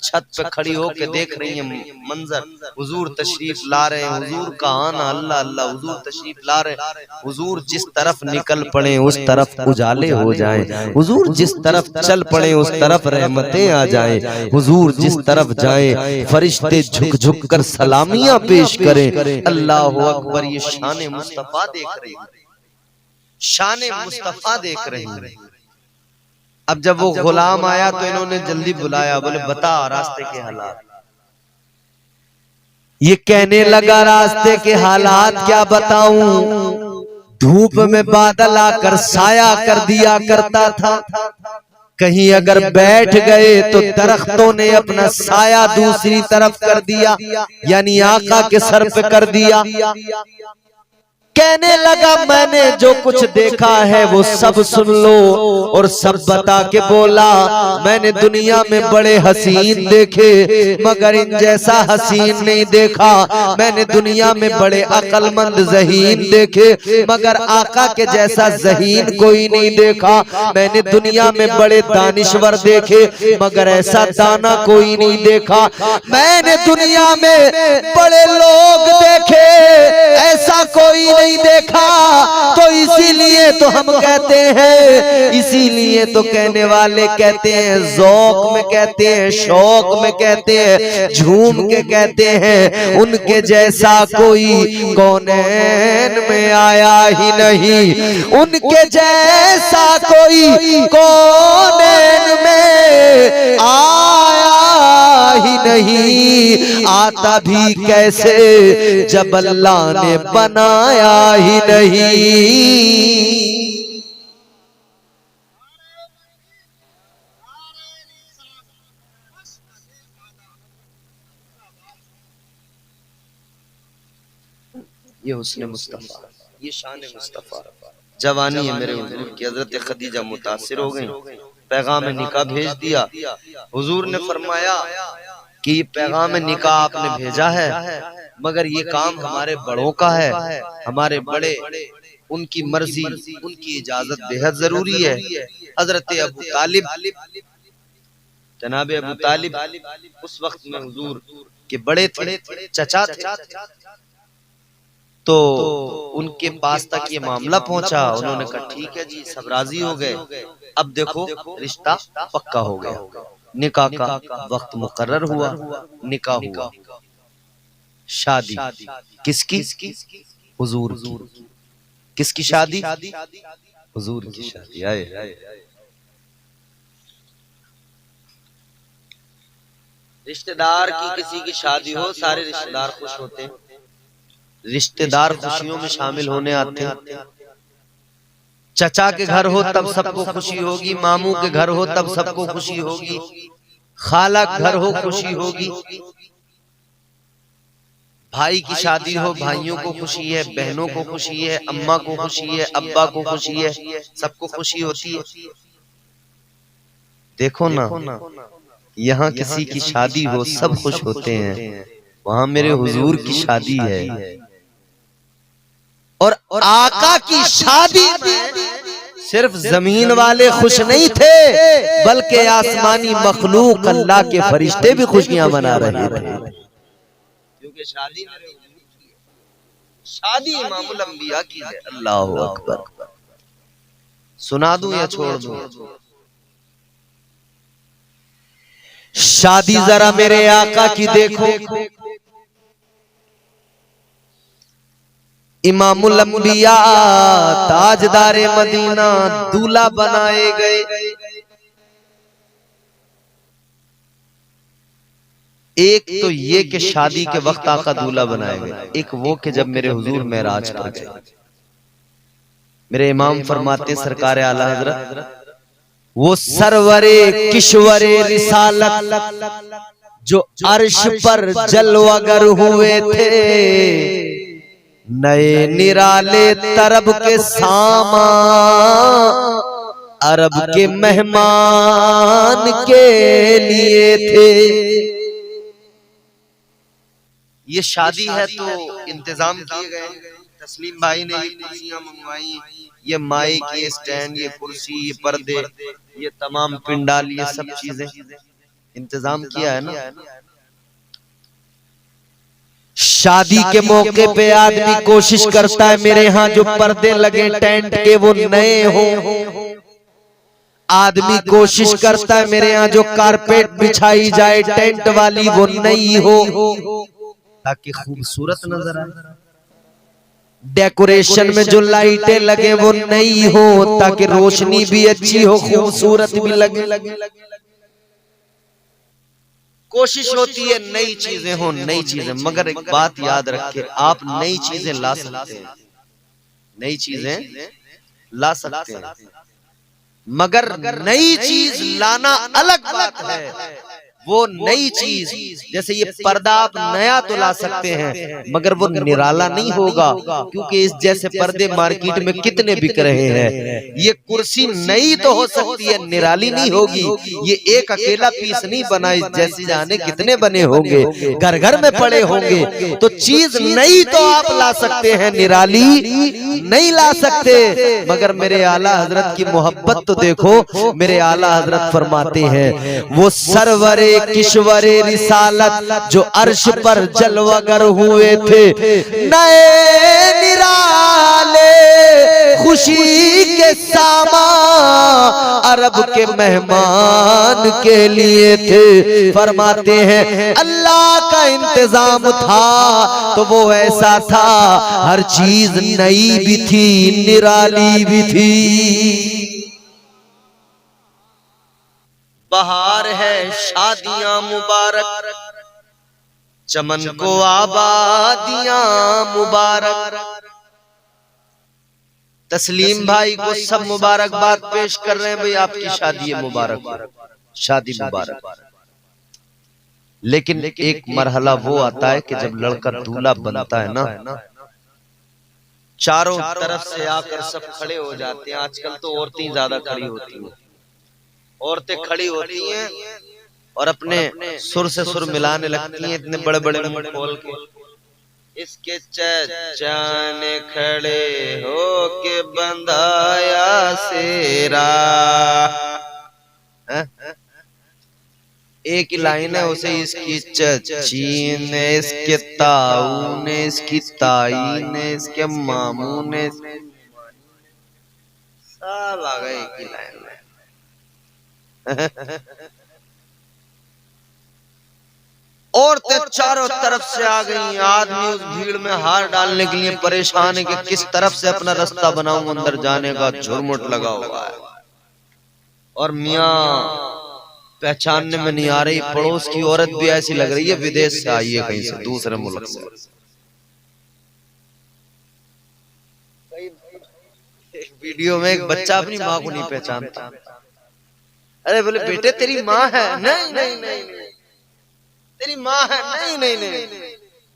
छत पे खड़ी होके देख रही है मंजर। हुजूर तशरीफ ला रहे हैं, हुजूर का आना, अल्लाह अल्लाह, हुजूर तशरीफ ला रहे हैं। हुजूर जिस तरफ निकल पड़े उस तरफ उजाले हो जाएं, हुजूर जिस तरफ चल पड़े उस तरफ रहमतें आ जाएं, हुजूर जिस तरफ जाएं फरिश्ते झुक झुक कर सलामियां पेश करें। अल्लाह अकबर। ये शान मुस्तफा देख रही है, शान मुस्तफा देख रही है। अब जब वो गुलाम आया तो इन्होंने जल्दी बुलाया, बोले बता रास्ते के हालात। ये कहने लगा रास्ते के हालात क्या बताऊं, धूप में बादल आकर साया कर दिया करता था, कहीं अगर बैठ गए तो दरख्तों ने अपना साया दूसरी तरफ कर दिया, यानी आका के सर पे कर दिया। कहने लगा मैंने जो कुछ देखा है वो सब सुन लो, और सब बता के बोला मैंने दुनिया में बड़े हसीन देखे मगर इन जैसा हसीन नहीं देखा, मैंने दुनिया में बड़े अक्लमंद ज़हीन देखे मगर आका के जैसा ज़हीन कोई नहीं देखा, मैंने दुनिया में बड़े दानिश्वर देखे मगर ऐसा दाना कोई नहीं देखा, मैंने दुनिया में बड़े लोग देखे ऐसा कोई नहीं देखा, तो इसीलिए तो हम कहते हैं, इसीलिए तो कहने वाले कहते हैं, ज़ौक़ में कहते हैं, शौक में कहते हैं, झूम के कहते हैं, उनके जैसा कोई कौनैन में आया ही नहीं, उनके जैसा कोई कौनैन में आया ही नहीं। आता भी कैसे जब अल्लाह ने बनाया ही नहीं। ये हुस्न मुस्तफा, ये शान मुस्तफा, जवानी है मेरे हुजूर की। हजरत खदीजा मुतासिर हो गई, पैगाम निकाह भेज दिया। हुजूर ने फरमाया कि ये पैगाम निकाह आपने भेजा है, मगर ये काम हमारे बड़ों का है, हमारे बड़े, उनकी मर्जी, उनकी इजाजत बेहद जरूरी है। हजरत अबू तालिब, जनाब अबू तालिब उस वक्त में हुजूर के बड़े थे, चचा थे, तो उनके पास तक ये मामला पहुंचा। उन्होंने कहा ठीक है जी, सब राजी हो गए। अब देखो रिश्ता पक्का हो गया, निकाह का वक्त मुकर्रर हुआ, निकाह हुआ। शादी किसकी? हुजूर की। किसकी शादी? हुजूर की शादी। आए रिश्तेदार की किसी की शादी हो, सारे रिश्तेदार खुश होते हैं, रिश्तेदार खुशियों में शामिल होने आते हैं। चचा के घर हो तब सबको खुशी होगी, मामू के घर हो तब सबको खुशी होगी, खाला के घर हो खुशी होगी, भाई की शादी हो भाइयों को खुशी है, बहनों को खुशी है, अम्मा को खुशी है, अब्बा को खुशी है, सबको खुशी होती है। देखो ना, यहाँ किसी की शादी हो सब खुश होते हैं, वहां मेरे हुजूर की शादी है। और आका की शादी में सिर्फ जमीन वाले खुश नहीं थे, बल्कि आसमानी मखलूक अल्लाह के फरिश्ते भी खुशियां मना रहे थे, क्योंकि शादी इमामुल अंबिया की है। अल्लाहु अकबर। सुना दूं या छोड़ दूं? शादी जरा मेरे आका की देखो, इमामुल अंबिया ताजदारे मदीना दूल्हा बनाए गए। एक तो ये कि शादी के वक्त आका दूल्हा बनाए गए, एक वो कि जब मेरे हुजूर मेराज पर गए। मेरे इमाम फरमाते सरकार आला हजरत, वो सरवरे किश्वरे रिसालत जो अर्श पर जलवागर हुए थे, नए निराले तरब के सामा अरब के मेहमान के लिए थे। ये शादी है तो इंतजाम किए गए, तस्लीम भाई ने ये कुर्सियां मंगवाई, ये माइक, ये स्टैंड, ये कुर्सी, ये पर्दे, ये तमाम पिंडाल, ये सब चीजें इंतजाम किया है ना। शादी के मौके पे आदमी कोशिश करता है मेरे यहाँ जो पर्दे लगे टेंट के वो नए हो, आदमी कोशिश करता है मेरे यहाँ जो कारपेट बिछाई जाए टेंट वाली वो नई हो, ताकि खूबसूरत नजर आए। डेकोरेशन में जो लाइटें लगे वो नई हो, ताकि रोशनी भी अच्छी हो, खूबसूरत भी लगे। कोशिश होती है नई चीजें हो, नई चीजें, मगर एक बात याद रखें, आप नई चीजें ला सकते हैं, नई चीजें ला सकते हैं, मगर नई चीज लाना अलग बात है। वो नई चीज जैसे ये पर्दा आप नया तो ला सकते हैं, मगर वो निराला नहीं होगा, क्योंकि इस जैसे पर्दे मार्केट में कितने बिक रहे हैं। ये कुर्सी नई तो हो सकती है, निराली नहीं होगी। ये एक अकेला पीस नहीं बना, जैसे जाने कितने बने होंगे, घर घर में पड़े होंगे। तो चीज नई तो आप ला सकते हैं, निराली नहीं ला सकते। मगर मेरे आला हजरत की मोहब्बत तो देखो, मेरे आला हजरत फरमाते हैं वो सरवरे किश्वरे रिसालत जो अर्श पर जलवागर हुए थे, नए निराले खुशी के सामा अरब के मेहमान के लिए थे। फरमाते हैं अल्लाह का इंतजाम था तो वो ऐसा था, हर चीज नई भी थी, निराली भी थी। बहार है शादियां मुबारक, चमन को आबादियां मुबारक। तस्लीम भाई को सब मुबारकबाद पेश कर रहे हैं, भाई आपकी शादी मुबारक, शादी मुबारक। लेकिन एक मरहला वो आता है कि जब लड़का दूल्हा बनता है ना, चारों तरफ से आकर सब खड़े हो जाते हैं। आजकल तो औरतें ज्यादा खड़ी होती हैं, औरतें खड़ी होती हैं और अपने सुर से सुर मिलाने लगती हैं, इतने बड़े बड़े मुंह खोल के। इसके चचा ने खड़े हो के बंधाया सेरा। एक ही लाइन है उसे, इसकी चची ने, इसके ताऊ ने, इसकी ताई ने, इसके मामू ने, सब आ गए एक ही लाइन में। औरतें चारों तरफ से आ गई। आदमी उस भीड़ में हार डालने के लिए परेशान है कि किस तरफ से अपना रास्ता बनाऊं, अंदर जाने का झुरमुट लगा हुआ है। और मियां पहचानने में नहीं आ रही, पड़ोस की औरत भी ऐसी लग रही है विदेश से आई है, कहीं से दूसरे मुल्क से। एक वीडियो में एक बच्चा अपनी माँ को नहीं पहचानता। अरे बोले बेटे तेरी माँ है? नहीं नहीं नहीं, तेरी माँ है? नहीं नहीं नहीं।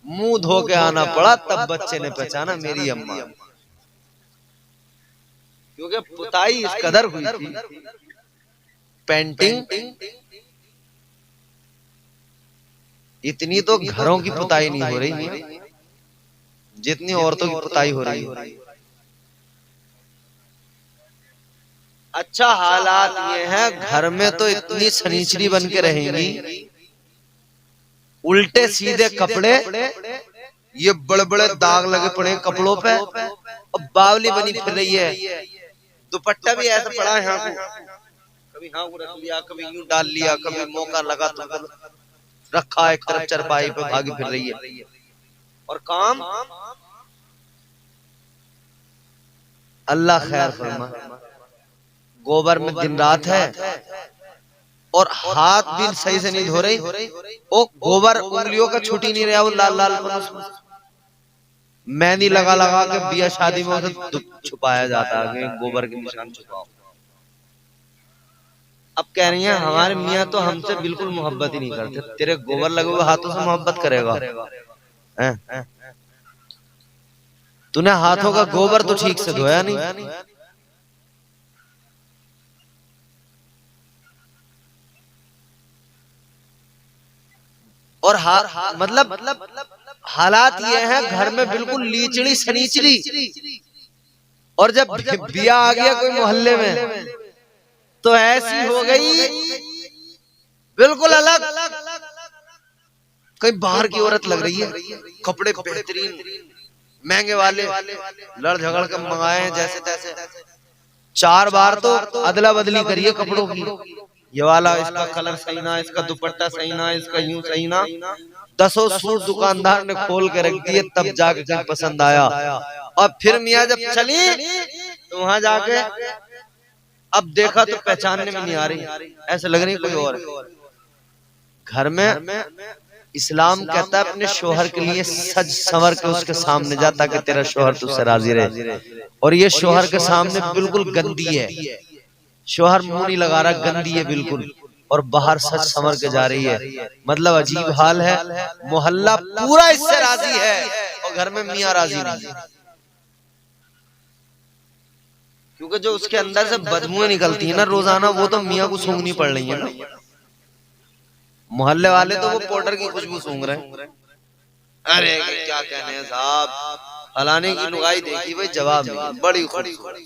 मुंह धो के आना पड़ा, तब बच्चे ने पहचाना मेरी अम्मा, क्योंकि पुताई इस कदर हुई थी, पेंटिंग इतनी तो घरों की पुताई नहीं हो रही जितनी औरतों की पुताई हो रही है। अच्छा हालात ये हैं, घर में तो इतनी सनीचरी बन के रहेंगी, उल्टे सीधे कपड़े, ये बड़े बड़े दाग लगे पड़े कपड़ों पे, और बावली बनी फिर रही है। दुपट्टा भी ऐसा पड़ा है यहाँ को, कभी यहाँ को रख लिया, कभी यूं डाल लिया, कभी मौका लगा तो रखा एक तरफ चरपाई पे, भागी फिर रही है। और काम अल्लाह खैर फरमा, गोबर में दिन रात है और हाथ भी सही से नहीं धो रही, वो गोबर उंगलियों का छूट ही नहीं रहा, वो लाल लाल मेहंदी लगा लगा के बिया शादी में उसे छुपाया जाता है, गोबर के निशान छुपाओ। अब कह रही हैं हमारे मियाँ तो हमसे बिल्कुल मोहब्बत ही नहीं करते, तेरे गोबर लगे हुए हाथों से मोहब्बत करेगा? तूने हाथों का गोबर तो ठीक से धोया नहीं। और मतलब हालात ये हैं, घर में बिल्कुल लीचड़ी सनीचरी, और जब बिया आ गया कोई मोहल्ले में तो ऐसी हो गई बिल्कुल अलग, कहीं बाहर की औरत लग रही है, कपड़े बेहतरीन महंगे वाले लड़ झगड़ कर मंगाए हैं जैसे तैसे। 4 बार तो अदला बदली करिए कपड़ों की, ये वाला इसका कलर सही ना, इसका दुपट्टा सही ना, इसका यूं सही ना। 10 सूट दुकानदार ने खोल के रख दिए, तब जाके कहीं पसंद आया। और फिर मियाँ जब चली तो वहां जाके अब देखा तो पहचानने में नहीं आ रही, ऐसे लग रही कोई और। घर में इस्लाम कहता है अपने शोहर के लिए सज संवर के उसके सामने जा, ताकि तेरा शोहर तुझसे राजी रहे। और ये शोहर के सामने बिल्कुल गंदी है, शोहर मुंह नहीं लगा रहा, गंदी है बिल्कुल, और बाहर सच संवर के जा रही है। मतलब अजीब हाल है, मोहल्ला पूरा इससे राजी है और घर में मियाँ राजी नहीं है, क्योंकि जो उसके अंदर से बदबुएं निकलती है ना रोजाना, वो तो मियाँ को सूंघनी पड़ रही है ना। मोहल्ले वाले तो वो पाउडर की खुशबू सूंघ रहे हैं। अरे क्या कहने हैं साहब, फलाने की लुगाई देखी भाई, जवाब नहीं, बड़ी खूबसूरत।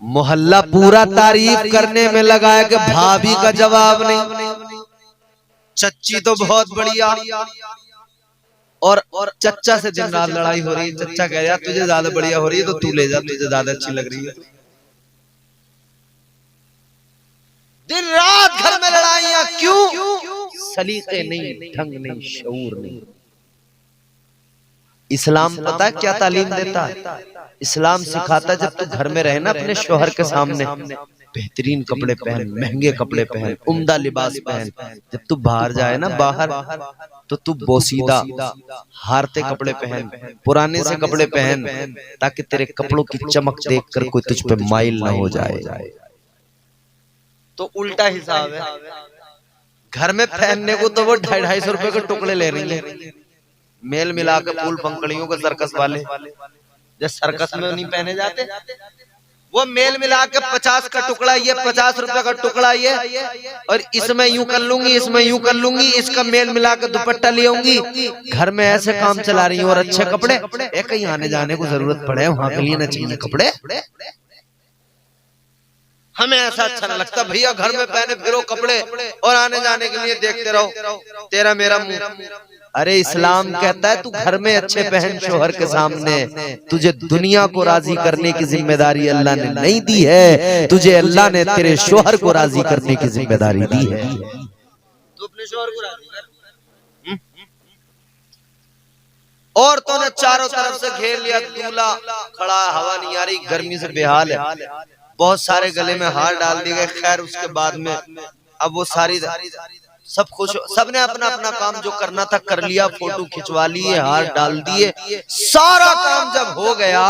मोहल्ला पूरा तारीफ करने में लगा है कि भाभी का जवाब नहीं, चच्ची तो बहुत बढ़िया, और चच्चा से दिन रात लड़ाई हो रही है। चच्चा कह रहा तुझे ज्यादा बढ़िया हो रही है तो तू ले जा, तुझे ज्यादा अच्छी लग रही है। दिन रात घर में लड़ाइयां क्यों? सलीके नहीं, ढंग नहीं, शऊर नहीं। इस्लाम पता है क्या तालीम देता है? इस्लाम सिखाता है जब तू घर में रहे ना अपने शोहर के सामने बेहतरीन कपड़े पहन, महंगे कपड़े पहन, उम्दा लिबास पहन। जब तू बाहर जाए ना बाहर, तो तू बोसीदा हारते कपड़े पहन, पुराने से कपड़े पहन, ताकि तेरे कपड़ों की चमक देखकर कोई तुझ पे माइल ना हो जाए। तो उल्टा हिसाब है। घर में पहनने को तो वो 250-250 रुपए के टुकड़े ले रही है, मेल मिला के फूल पंखड़ियों के सर्कस वाले। जब सर्कस में नहीं पहने जाते, वो मेल मिला के 50 का टुकड़ा ये, 50 रुपए का टुकड़ा ये, और इसमें यूं कर लूंगी, इसमें यूं कर लूंगी, इसका मेल मिला के दुपट्टा ले आऊंगी। घर में ऐसे काम चला रही हूँ। और अच्छे कपड़े, कहीं आने जाने को जरूरत पड़े वहां के लिए ना चाहिए कपड़े। हमें ऐसा अच्छा नहीं लगता भैया घर में पहने फिरो कपड़े और आने जाने के लिए देखते रहो तेरा मेरा मुंह। अरे इस्लाम कहता है तू घर में अच्छे पहन शोहर के सामने। तुझे दुनिया को राजी करने की जिम्मेदारी अल्लाह ने नहीं दी है, तुझे अल्लाह ने तेरे शोहर को राजी करने की जिम्मेदारी दी है। तू अपने शोहर को राजी कर। औरतों ने चारों तरफ से घेर लिया, दूल्हा खड़ा, हवा नहीं आ रही, गर्मी से बेहाल है, बहुत सारे गले में हार डाल दिए गए। खैर उसके बाद में अब वो सारी सब खुश, सबने अपना अपना काम जो करना था कर लिया, फोटो खिंचवा लिए, हार डाल दिए, सारा काम जब हो गया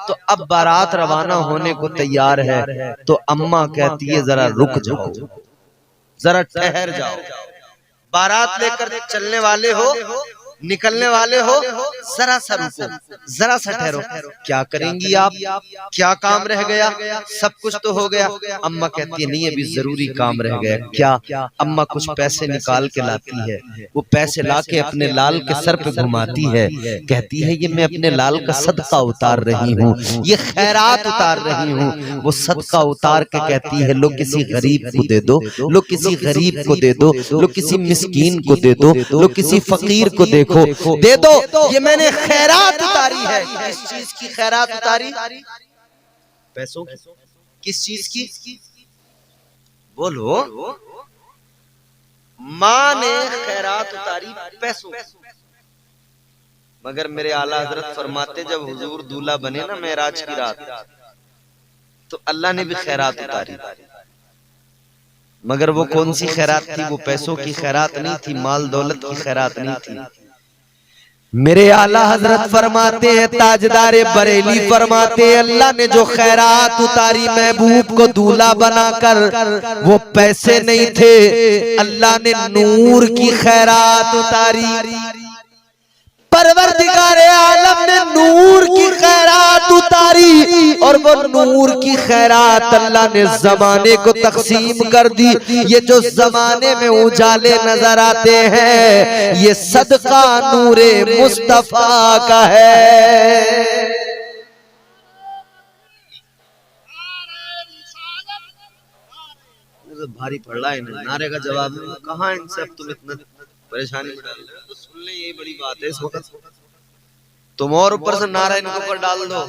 तो अब बारात रवाना होने को तैयार है। तो अम्मा कहती है जरा रुक जाओ, जरा ठहर जाओ, बारात लेकर चलने वाले हो, निकलने वाले हो, जरा सा रुको, जरा सा ठहरो। क्या करेंगी आप? क्या काम रह गया? सब कुछ तो हो गया। अम्मा कहती है नहीं अभी जरूरी काम रह गया। क्या? अम्मा कुछ पैसे निकाल के लाती है, वो पैसे लाके अपने लाल के सर पे घुमाती है, कहती है ये मैं अपने लाल का सदका उतार रही हूँ, ये खैरात उतार रही हूँ। वो सदका उतार के कहती है लो किसी गरीब को दे दो, लो किसी गरीब को दे दो, लो किसी मिस्कीन को दे दो, लो किसी फकीर को देखो दे दो, ये मैंने खैरात उतारी है। किस चीज की खैरात उतारी? पैसों की। किस चीज की? बोलो। माँ ने खैरात उतारी पैसों। मगर मेरे आला हजरत फरमाते जब हुजूर दूल्हा बने ना मेराज की रात, तो अल्लाह ने भी खैरात उतारी। मगर वो कौन सी खैरात थी? वो पैसों की खैरात नहीं थी, माल दौलत की खैरात नहीं थी। मेरे आला हजरत फरमाते हैं, ताजदारे बरेली फरमाते हैं, अल्लाह ने जो खैरात उतारी महबूब को दूल्हा बनाकर, वो पैसे नहीं थे, अल्लाह ने नूर की खैरात उतारी। परवरदिगारे आलम ने नूर की खैरात उतारी, और वो नूर की खैरात अल्लाह ने जमाने को तकसीम कर दी। ये जो जमाने में उजाले नजर आते हैं, ये सदका नूरे मुस्तफा का है। भारी पड़ रहा है नारे का जवाब कहाँ, इनसे अब तुम इतना परेशानी में डाल रहे हो? तो सुन ले, यही बड़ी बात है इस वक्त। तुम और ऊपर से नारा इनके ऊपर डाल दो,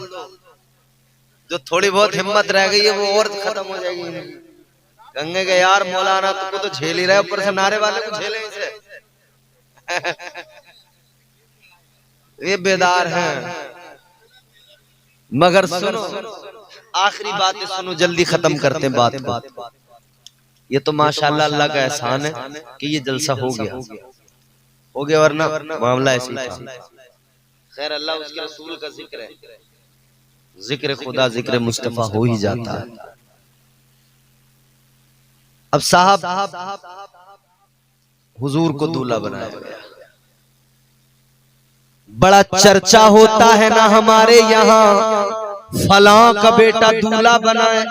जो थोड़ी बहुत हिम्मत रह गई है वो और खत्म हो जाएगी। गंगे के यार मौलाना तुमको तो झेल ही रहा है, ऊपर से नारे वाले को झेले इसे। ये बेदार हैं। मगर सुनो, आखिरी बातें सुनो, जल्दी खत्म करते हैं बात को। ये तो माशाल्लाह अल्लाह का एहसान है कि ये जलसा हो गया, वरना मामला ऐसे ही था। खैर अल्लाह उसके रसूल का जिक्र है, जिक्र खुदा जिक्र मुस्तफा हो ही जाता है। अब साहब हुजूर को दूल्हा बनाया गया, बड़ा चर्चा होता है ना हमारे यहाँ, फलां का बेटा दूल्हा बना है।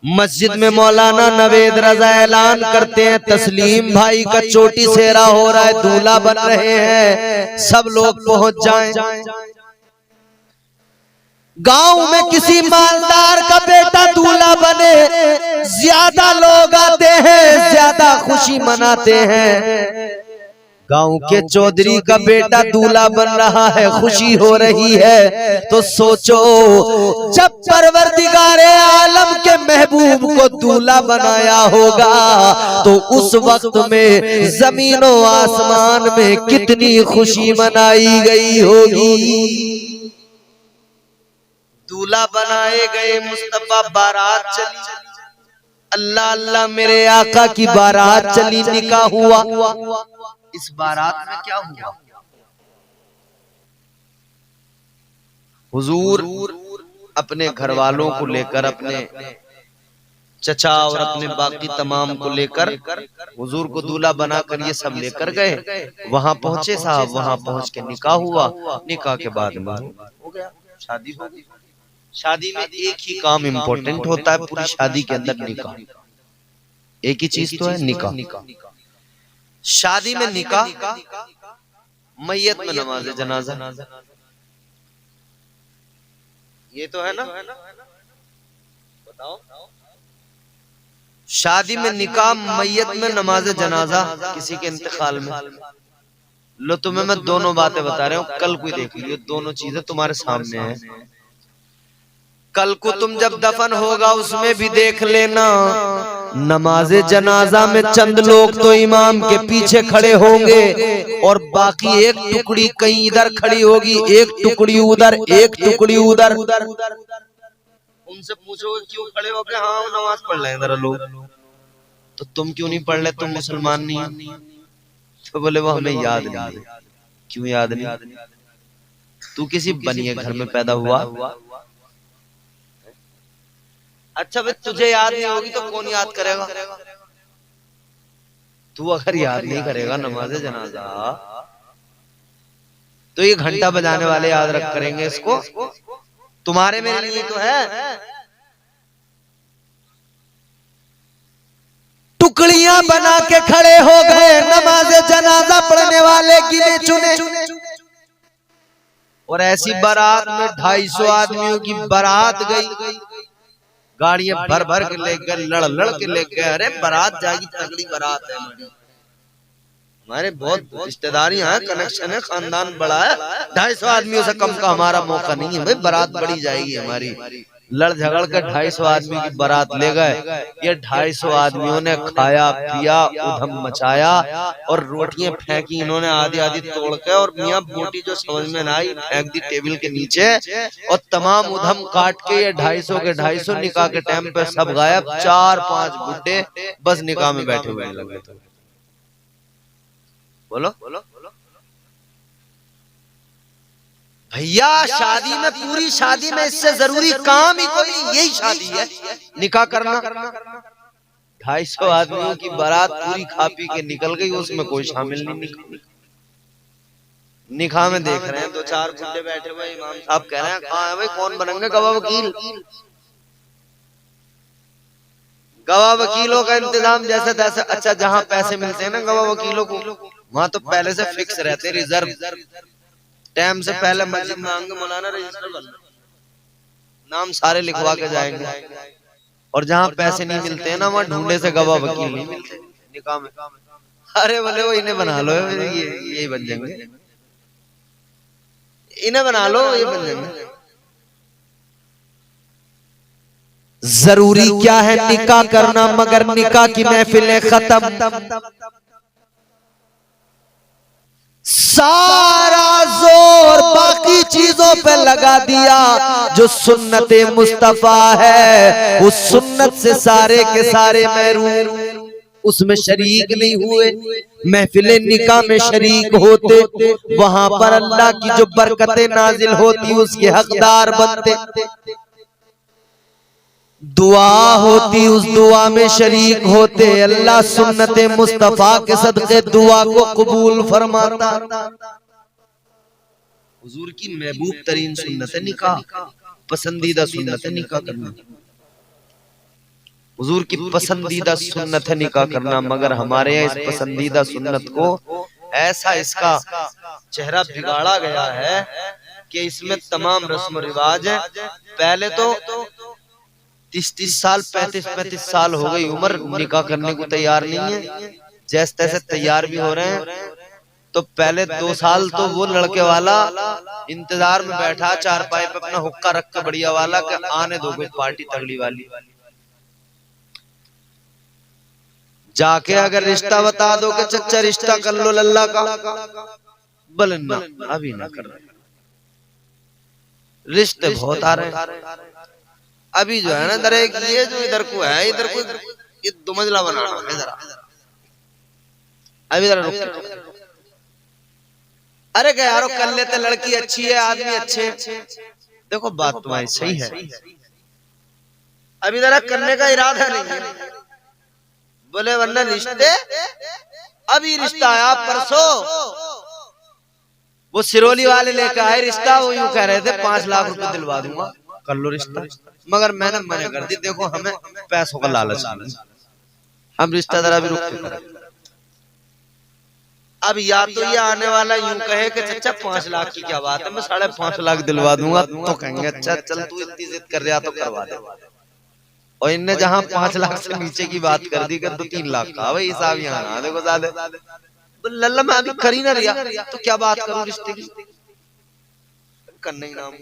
मस्जिद में मौलाना नवेद रजा ऐलान करते हैं, तस्लीम भाई का चोटी सेरा हो रहा है, दूल्हा बन रहे हैं, सब लोग पहुंच जाएं। गांव में किसी मालदार का बेटा दूल्हा बने, ज्यादा लोग आते हैं, ज्यादा खुशी मनाते हैं। गांव के चौधरी का बेटा दूल्हा बन रहा है, खुशी हो रही है। तो सोचो जब परवरदिगारे आलम के महबूब को दूल्हा बनाया होगा तो उस वक्त में जमीनों आसमान में कितनी खुशी मनाई गई होगी। दूल्हा बनाए गए, मुस्तफा बारात चली, अल्लाह अल्लाह मेरे आका की बारात चली, निकाह हुआ। इस बारात में क्या हुआ? हुजूर अपने घर वालों को लेकर, अपने चचा और अपने बाकी तमाम को लेकर हुजूर को दूल्हा बनाकर ये सब लेकर गए। वहां पहुंचे साहब, वहां पहुंच के निकाह हुआ। निकाह के बाद में हो गया, शादी हो गई। शादी में एक ही काम इम्पोर्टेंट होता है पूरी शादी के अंदर, निकाह। एक ही चीज तो है, निकाह। शादी में निकाह, मैयत में नमाज जनाजा, ये तो है ना। बताओ, शादी में निकाह, मैयत में नमाज जनाजा, किसी के इंतकाल में। लो तुम्हें मैं दोनों बातें बता रहा हूँ, कल को देख लियो, दोनों चीजें तुम्हारे सामने हैं। कल को तुम जब दफन होगा उसमें भी देख लेना, नमाजे जनाजा में चंद लोग तो इमाम के पीछे खड़े होंगे और बाकी एक टुकड़ी कहीं इधर खड़ी होगी, एक टुकड़ी उधर, एक टुकड़ी उधर। उनसे पूछोगे क्यों खड़े हो गए? हाँ नमाज पढ़ रहे हैं जरा लोग। तो तुम क्यों नहीं पढ़ रहे? तुम मुसलमान नहीं हो? तो बोले वो हमें याद नहीं। क्यों याद नहीं? तू किसी बनिए घर में पैदा हुआ। अच्छा भाई तुझे याद नहीं होगी तो कौन याद करेगा? तू अगर याद नहीं करेगा नमाज जनाजा तो ये घंटा बजाने वाले याद रख करेंगे इसको। तुम्हारे मेरे लिए तो है। टुकड़ियां बना के खड़े हो गए, नमाज जनाजा पढ़ने वाले गिने चुने। और ऐसी बारात में 250 आदमियों की बारात गई, गाड़ियां भर भर के ले गए, लड़ के ले गए। अरे बारात जाएगी, तगड़ी बारात है हमारे, बहुत रिश्तेदारियां हैं, कनेक्शन है, खानदान बड़ा है। 250 आदमियों से कम का हमारा मौका नहीं है भाई, बारात बड़ी जाएगी हमारी। लड़ झगड़ कर 250 आदमी की बारात ले गए। ये 250 आदमियों ने खाया पिया, उधम मचाया और रोटियां फेंकी इन्होंने आधी आधी तोड़ के, और मियां बोटी जो समझ में ना आई फेंक दी टेबल के नीचे। और तमाम उधम काट के ये 250 के 250 निकाह के टाइम पे सब गायब। 4-5 बुड्ढे बस निकाह में बैठे हुए लगे। बोलो भैया, शादी में, पूरी शादी में इससे जरूरी काम ही कोई, यही शादी है, निकाह करना। 250 आदमियों की बारात पूरी खा पी के निकल गई, उसमें कोई शामिल नहीं। निकाह में देख रहे हैं 2-4 बुड्ढे बैठे हुए, इमाम साहब कह रहे हैं कहाँ है भाई, कौन बनेंगे गवाह वकील? गवाह वकीलों का इंतजाम जैसे तैसे। अच्छा जहाँ पैसे मिलते हैं ना गवाह वकीलों को, वहां तो पहले से फिक्स रहते, रिजर्व। टाइम से पहले मस्जिद में आएंगे, मौलाना रजिस्टर कर लो, नाम सारे लिखवा के जाएंगे। और जहाँ पैसे नहीं मिलते हैं ना, वहाँ ढूंढे से गवाह वकील नहीं मिलते निकाह में। अरे बोले वो इन्हें बना लो, यही बन जाएंगे, इन्हें बना लो, ये बन जाएंगे। जरूरी क्या है निकाह करना, मगर निकाह की महफिलें खत्म। सारा जोर बाकी चीजों पे लगा दिया, जो सुन्नत मुस्तफा है उस सुन्नत से सारे के सारे महरूम, उसमें शरीक नहीं हुए। महफिले निकाह में शरीक होते, वहां पर अल्लाह की जो बरकतें नाजिल होती उसके हकदार बनते। दुआ होती, उस दुआ में शरीक होते। अल्लाह सुन्नत मुस्तफा के सदक़े दुआ को कबूल फरमाता। हुजूर की महबूब तरीन सुन्नत है निकाह, पसंदीदा सुन्नत है निकाह करना। हुजूर की पसंदीदा सुन्नत है निकाह करना, मगर हमारे यहाँ इस पसंदीदा सुन्नत को ऐसा इसका चेहरा बिगाड़ा गया है कि इसमें तमाम रस्म रिवाज है। पहले तो 30-30 साल, 35-35 साल हो गई उम्र, निकाह करने को तैयार नहीं है। जैसे तैसे तैयार भी हो रहे हैं, तो पहले 2 साल तो वो लड़के वाला इंतजार में बैठा चारपाई पे अपना हुक्का रख के बढ़िया वाला कि आने दो कोई पार्टी तगड़ी वाली। जाके अगर रिश्ता बता दो कि चच्चा रिश्ता कर लो लल्ला का, बोले ना अभी ना कर रहे, रिश्ते बहुत आ रहे हैं अभी जो है ना इधर एक ये जो इधर को है, इधर को ये 2 मंजिला बनाना है जरा, अभी जरा रुक। अरे क्या यारो कर लेते, लड़की अच्छी है आदमी अच्छे, देखो बात तुम्हारी सही है, अभी जरा करने का इरादा नहीं है। बोले वरना रिश्ते, अभी रिश्ता आया परसों, वो सिरोली वाले लेकर आए रिश्ता, वो यूं कह रहे थे 5 लाख रुपए दिलवा दूंगा कर लो रिश्ता, मगर मैंने मना कर दी, देखो हमें पैसों का लालच नहीं, हम रिश्ता जरा भी रुक के करें। अब या तो ये आने वाला यूं कहे कि चच्चा 5 लाख की क्या बात है, मैं 5.5 लाख दिलवा दूंगा, तो कहेंगे अच्छा चल तू इतनी जिद कर रहा तो करवा दे, और इनने जहां 5 लाख से नीचे की बात कर दी कर 2-3 लाख का, भाई हिसाब यहाँ ना देखो ज्यादा, लल्ला मैं अभी कर ही ना रिया तो क्या बात करूं रिश्ते की, करना ही नाम।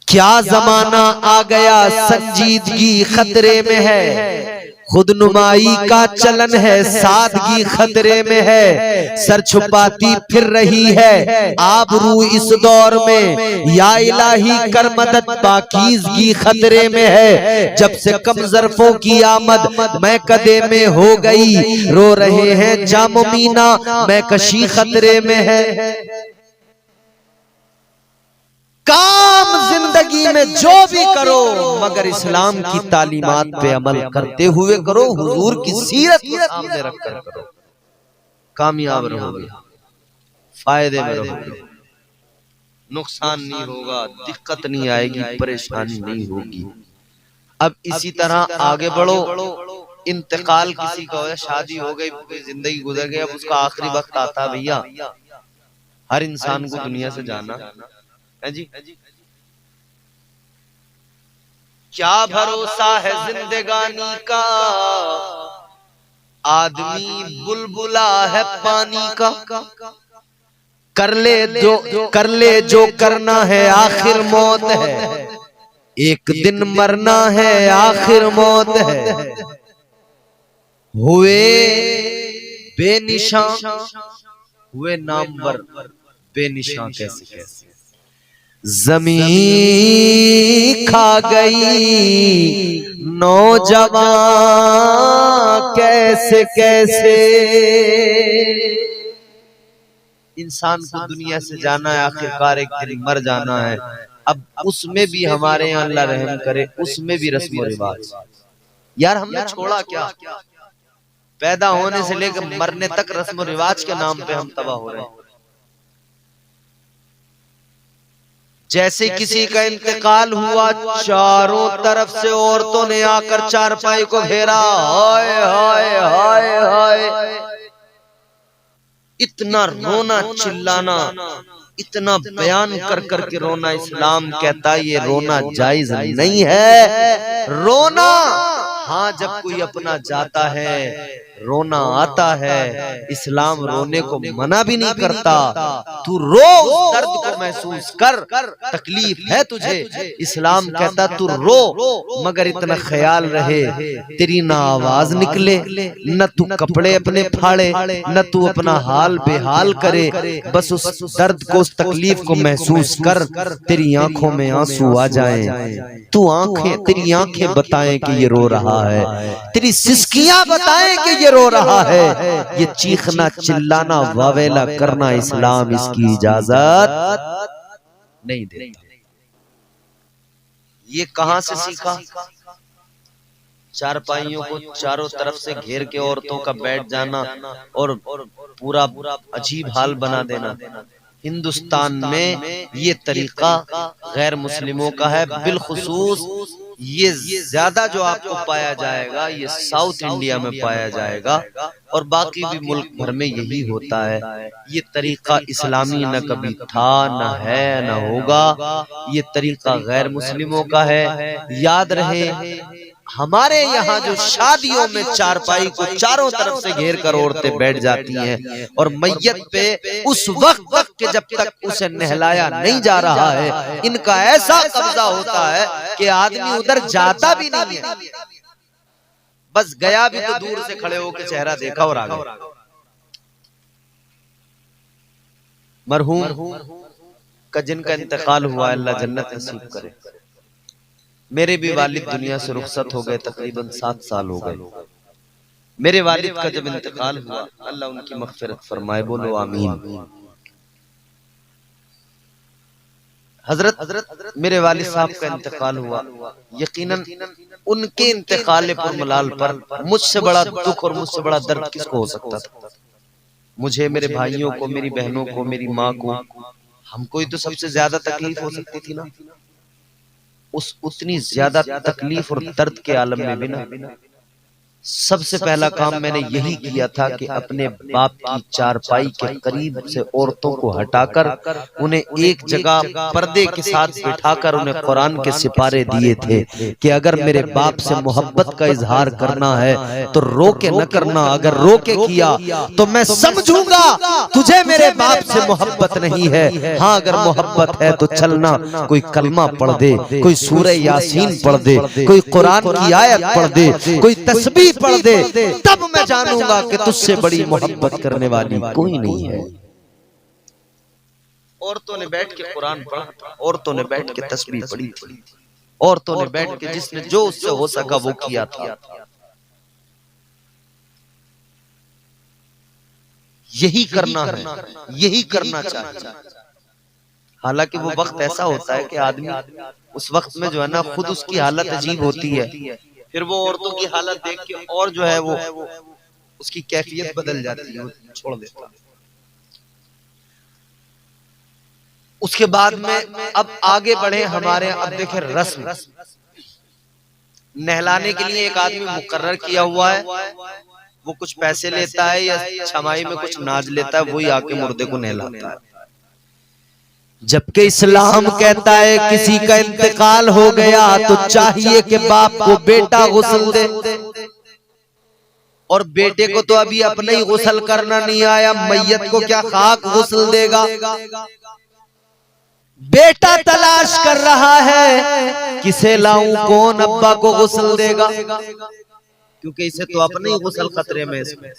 क्या जमाना आ गया संजीदगी खतरे में है, खुदनुमाई का चलन है सादगी खतरे में है, सर छुपाती फिर रही है आबरू इस दौर में, या इलाही कर मदद पाकीज़गी खतरे में है, जब से कम ज़र्फ़ों की आमद मैं कदे में हो गई, रो रहे हैं जामो मीना मैं कशी खतरे में है। काम जिंदगी में जो भी करो मगर इस्लाम की तालीमात पे अमल करते हुए करो, हुजूर की सीरत को सामने रखकर करो, कामयाब रहोगे, फायदे में रहोगे, नुकसान नहीं होगा, दिक्कत नहीं आएगी, परेशानी नहीं होगी। अब इसी तरह आगे बढ़ो, इंतकाल किसी का हो, शादी हो गई, जिंदगी गुजर गई, अब उसका आखिरी वक्त आता भैया, हर इंसान को दुनिया से जाना है जी। क्या भरोसा है जिंदगानी का, आदमी बुलबुला है पानी का, कर ले जो करना है आखिर मौत है, एक दिन मरना है आखिर मौत है, हुए बेनिशान हुए नामवर बेनिशान कैसे कैसे, ज़मीं खा गई नौजवान कैसे कैसे, इंसान को दुनिया से जाना है, आखिरकार एक दिन मर जाना है। अब उसमें भी हमारे यहाँ अल्लाह रहम करे, उसमें भी रस्म और रिवाज, यार हमने छोड़ा क्या, पैदा होने से लेकर मरने तक रस्म और रिवाज के नाम पे हम तबाह हो रहे हैं। जैसे किसी का इंतकाल हुआ, चारों तरफ से औरतों ने आकर चारपाई को घेरा, हाय हाय हाय हाय, इतना रोना चिल्लाना, इतना बयान कर कर के रोना, इस्लाम कहता है ये रोना जायज नहीं है। रोना हाँ जब कोई अपना जाता है रोना आता है, इस्लाम रोने को मना भी नहीं करता, तू रो, उस दर्द को महसूस कर, तकलीफ है तुझे, इस्लाम कहता तू रो, मगर इतना ख्याल रहे तेरी ना आवाज निकले, न तू कपड़े अपने फाड़े, न तू अपना हाल बेहाल करे, बस उस दर्द को, उस तकलीफ को महसूस कर, तेरी आंखों में आंसू आ जाएं, तू आंखें, तेरी आंखें बताएं कि ये रो रहा है, तेरी सिसकियां बताएं कि ये रो रहा है, ये चीखना चिल्लाना वावेला करना इस्लाम इसकी इजाजत नहीं देता। ये कहां से सीखा? चारपाइयों को चारों तरफ से घेर के औरतों का बैठ जाना और पूरा अजीब हाल बना देना। हिंदुस्तान में ये तरीका गैर मुस्लिमों का है, बिलखुसूस ये ज्यादा जो आपको पाया जाएगा ये साउथ इंडिया में पाया जाएगा, और बाकी भी मुल्क भर में यही होता है। ये तरीका इस्लामी न कभी था, न है, न होगा, ये तरीका गैर मुस्लिमों का है। याद रहे हमारे यहाँ जो शादियों में चारपाई को चारों तरफ से घेर कर औरतें बैठ जाती हैं और मैयत पे उस वक्त तक के जब तक उसे नहलाया नहीं जा रहा है इनका ऐसा कब्जा होता है कि आदमी उधर जाता भी नहीं है, बस गया भी तो दूर से खड़े होकर चेहरा देखा और आ गया। मरहूम का जिनका इंतकाल हुआ अल्लाह जन्नत नसीब करे। मेरे भी वालिद दुनिया से रुखसत हो गए, तकरीबन 7 साल हो गए। मेरे वालिद का जब इंतकाल हुआ अल्लाह उनकी मग़फ़िरत फरमाए, बोलो आमीन। हजरत मेरे वालिद साहब का इंतकाल हुआ, यकीनन उनके इंतकाल पर मलाल पर मुझसे बड़ा दुख और मुझसे बड़ा दर्द किसको हो सकता था? मुझे, मेरे भाइयों को, मेरी बहनों को, मेरी माँ को, हमको ही तो सबसे ज्यादा तकलीफ हो सकती थी ना। उस उतनी ज्यादा तकलीफ और दर्द के आलम में भी ना सबसे पहला काम मैंने यही किया था कि अपने बाप की चारपाई के करीब से औरतों को हटाकर उन्हें एक जगह पर्दे के साथ बिठाकर उन्हें कुरान के सिपारे दिए थे कि अगर मेरे बाप से मोहब्बत का इजहार करना है तो रोके न करना, अगर रोके किया तो मैं समझूंगा तुझे मेरे बाप से मोहब्बत नहीं है। हाँ, अगर मोहब्बत है तो चलना, कोई कलमा पढ़ दे, कोई सूरह यासीन पढ़ दे, कोई कुरान की आयत पढ़ दे, कोई तस्बीह पढ़ दे, तब मैं जानूंगा कि तुझसे बड़ी मोहब्बत करने वाली कोई नहीं है। औरतों ने बैठ के कुरान पढ़ा, औरतों ने बैठ के तस्बीह पढ़ी थी, औरतों ने बैठ के जिसने जो उससे हो सका वो किया था। यही करना है, यही करना चाहिए। हालांकि वो वक्त ऐसा होता है कि आदमी उस वक्त में जो है ना खुद उसकी हालत अजीब होती है, फिर वो औरतों की हालत देख के और जो है वो उसकी कैफियत बदल जाती है, छोड़ देता। उसके बाद में अब आगे बढ़े हमारे, अब देखें रस्म, नहलाने के लिए एक आदमी मुकर्रर किया हुआ है, वो कुछ पैसे लेता है या छमाही में कुछ नाज लेता है, वही आके मुर्दे को नहलाता है। जबकि इस्लाम कहता है किसी का इंतकाल हो गया तो चाहिए कि बाप को बेटा गुस्ल दे, और बेटे को तो अभी अपना ही गुस्ल करना नहीं आया, मैयत को क्या खाक गुस्ल देगा? बेटा तलाश कर रहा है किसे लाऊं, कौन अब्बा को गुस्ल देगा, क्योंकि इसे तो अपने ही गुस्ल खतरे में। इसमें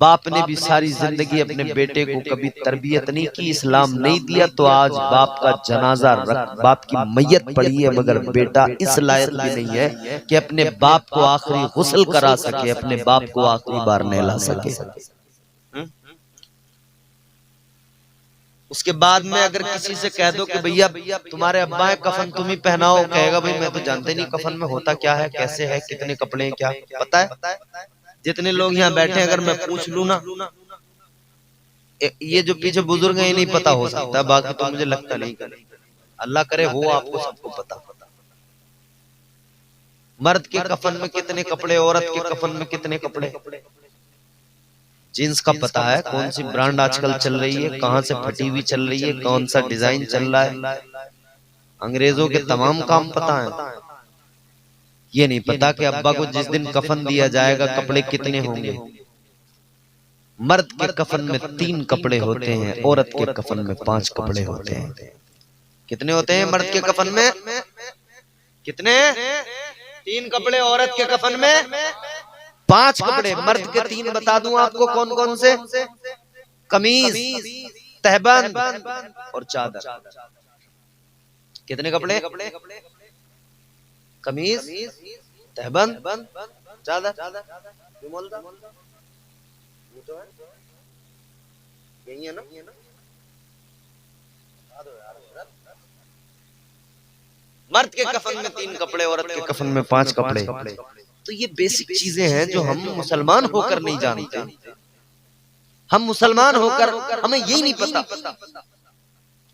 बाप ने भी सारी जिंदगी अपने बेटे को कभी तरबियत नहीं की, इस्लाम नहीं दिया, तो आज बाप का जनाजा रख, बाप की मैयत पड़ी है, मगर बेटा इस लायक भी नहीं है कि अपने बाप को आखिरी गुस्ल करा सके, अपने बाप को आखिरी बार नहला सके। उसके बाद में अगर किसी से कह दो कि भैया तुम्हारे अब्बा है, कफन तुम ही पहनाओ, कहेगा भाई मैं तो जानते नहीं कफन में होता क्या है, कैसे है, कितने कपड़े हैं, क्या पता है? जितने लोग यहाँ बैठे अगर मैं पूछ लूं ना, ये जो पीछे बुजुर्ग हैं नहीं पता हो सकता, बाकी तो मुझे लगता नहीं, अल्लाह करे हो आपको सबको पता। मर्द के कफन में कितने कपड़े, औरत के कफन में कितने कपड़े, जींस का पता है, कौन सी ब्रांड आजकल चल रही है, कहां से फटी हुई चल रही है, कौन सा डिजाइन चल रहा है, अंग्रेजों के तमाम काम पता है। ये नहीं पता कि अब्बा को जिस दिन कफन दिया जाएगा कपड़े कितने होंगे। मर्द के कफन में 3 कपड़े होते हैं, औरत के कफन में 5 कपड़े होते हैं। कितने होते हैं मर्द के कफन में? कितने? 3 कपड़े, औरत के कफन में 5 कपड़े। मर्द के 3 बता दूं आपको कौन कौन से? कमीज, तहबंद और चादर। कितने कपड़े? कमीज, तहबंद, चादर। यही है ना? मर्द के कफन में 3 कपड़े, औरत के कफन में 5 कपड़े। तो ये बेसिक चीजें हैं जो हम मुसलमान होकर नहीं जानते। हम मुसलमान होकर हमें यही नहीं पता।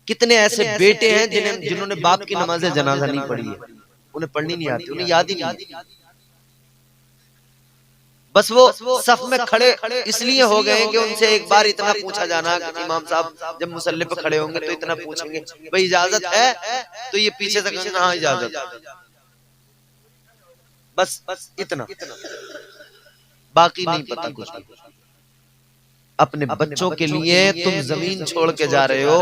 कितने ऐसे बेटे हैं जिन्होंने बाप की नमाज़े जनाजा नहीं पढ़ी है, उन्हें पढ़नी नहीं आती, उन्हें याद ही नहीं। बस वो सफ में खड़े इसलिए हो गए कि उनसे एक बार इतना पूछा जाना कि इमाम साहब जब मुसल्ले पे खड़े होंगे तो इतना पूछेंगे, भाई इजाजत है? तो ये पीछे से कहेंगे हाँ इजाजत। बस इतना, बाकी नहीं पता कुछ भी। अपने बच्चों के लिए तुम जमीन छोड़ के जा रहे हो,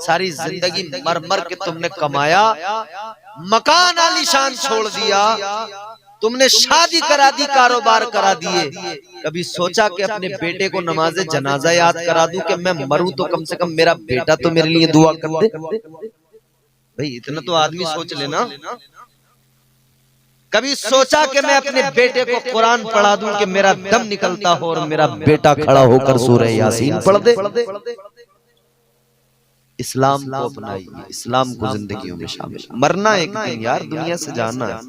सारी जिंदगी मर मर के तुमने कमाया, मकान आलीशान छोड़ दिया, तुमने शादी करा दी, कारोबार करा दिए, कभी सोचा कि अपने बेटे को नमाज़े जनाजा याद करा दूं कि मैं मरूं तो कम से कम मेरा बेटा तो मेरे लिए दुआ कर दे? भाई इतना तो आदमी सोच लेना। कभी सोचा कि मैं अपने बेटे को कुरान पढ़ा दूं कि मेरा दम निकलता हो और मेरा बेटा खड़ा होकर सूरह यासीन पढ़ दे? इस्लाम को अपनाइए, इस्लाम को जिंदगियों में शामिल। मरना एक दिन यार, दुनिया से जाना है,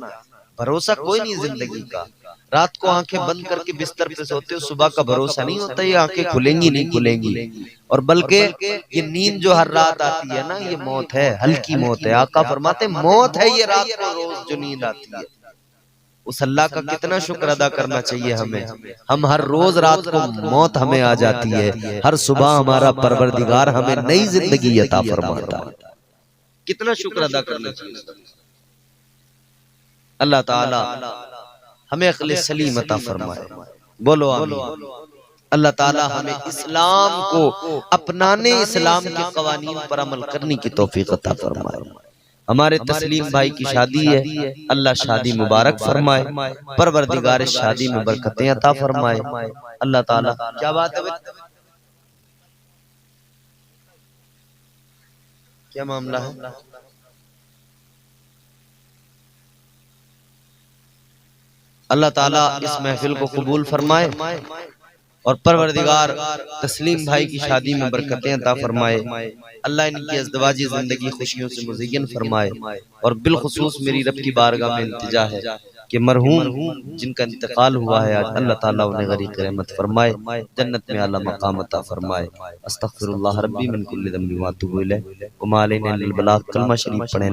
भरोसा कोई नहीं जिंदगी का। रात को आंखें बंद करके बिस्तर पे सोते हो, सुबह का भरोसा नहीं होता ये आंखें खुलेंगी नहीं खुलेंगी। और बल्कि ये नींद जो हर रात आती है ना, ये मौत है, हल्की मौत है। आका फरमाते मौत है ये रात को रोज जो नींद आती है। उस अल्लाह का कितना शुक्र अदा करना चाहिए हमें। हम हर रोज रात को मौत हमें आ जाती है, हर सुबह हमारा परवरदिगार हमें नई जिंदगी अता फरमाता है। कितना शुक्र अदा करना चाहिए। अल्लाह ताला हमें अक्ल सलीम अता फरमाए, बोलो आमीन। अल्लाह ताला हमें इस्लाम को अपनाने, इस्लाम के कवानीन पर अमल करने की तौफीक अता फरमाए। हमारे तस्लीम भाई की शादी है, अल्लाह शादी मुबारक फरमाए, परवरदिगार शादी में बरकतें अता फरमाए। अल्लाह ताला, क्या बात है, क्या मामला है? अल्लाह ताला इस महफिल को कबूल फरमाए और परवरदिगार तस्लीम भाई की शादी में बरकतें अता फरमाए। अल्लाह इनकी अज़दवाजी जिंदगी खुशियों से मुज़य्यन फरमाए। और बिलखुसूस मेरी रब की बारगाह में इल्तिजा है कि मरहूम जिनका इंतकाल हुआ है आज, अल्लाह ताला उन्हें गरीक़ रहमत फरमाए, जन्नत में आला मकाम अता फरमाए। अस्तग़फिरुल्लाह रब्बी मिन कुल्लि ज़ंबिन व अतूबु इलैह। व मा अलैना इल्लल बलाग। कलमा शरीफ पढ़ें।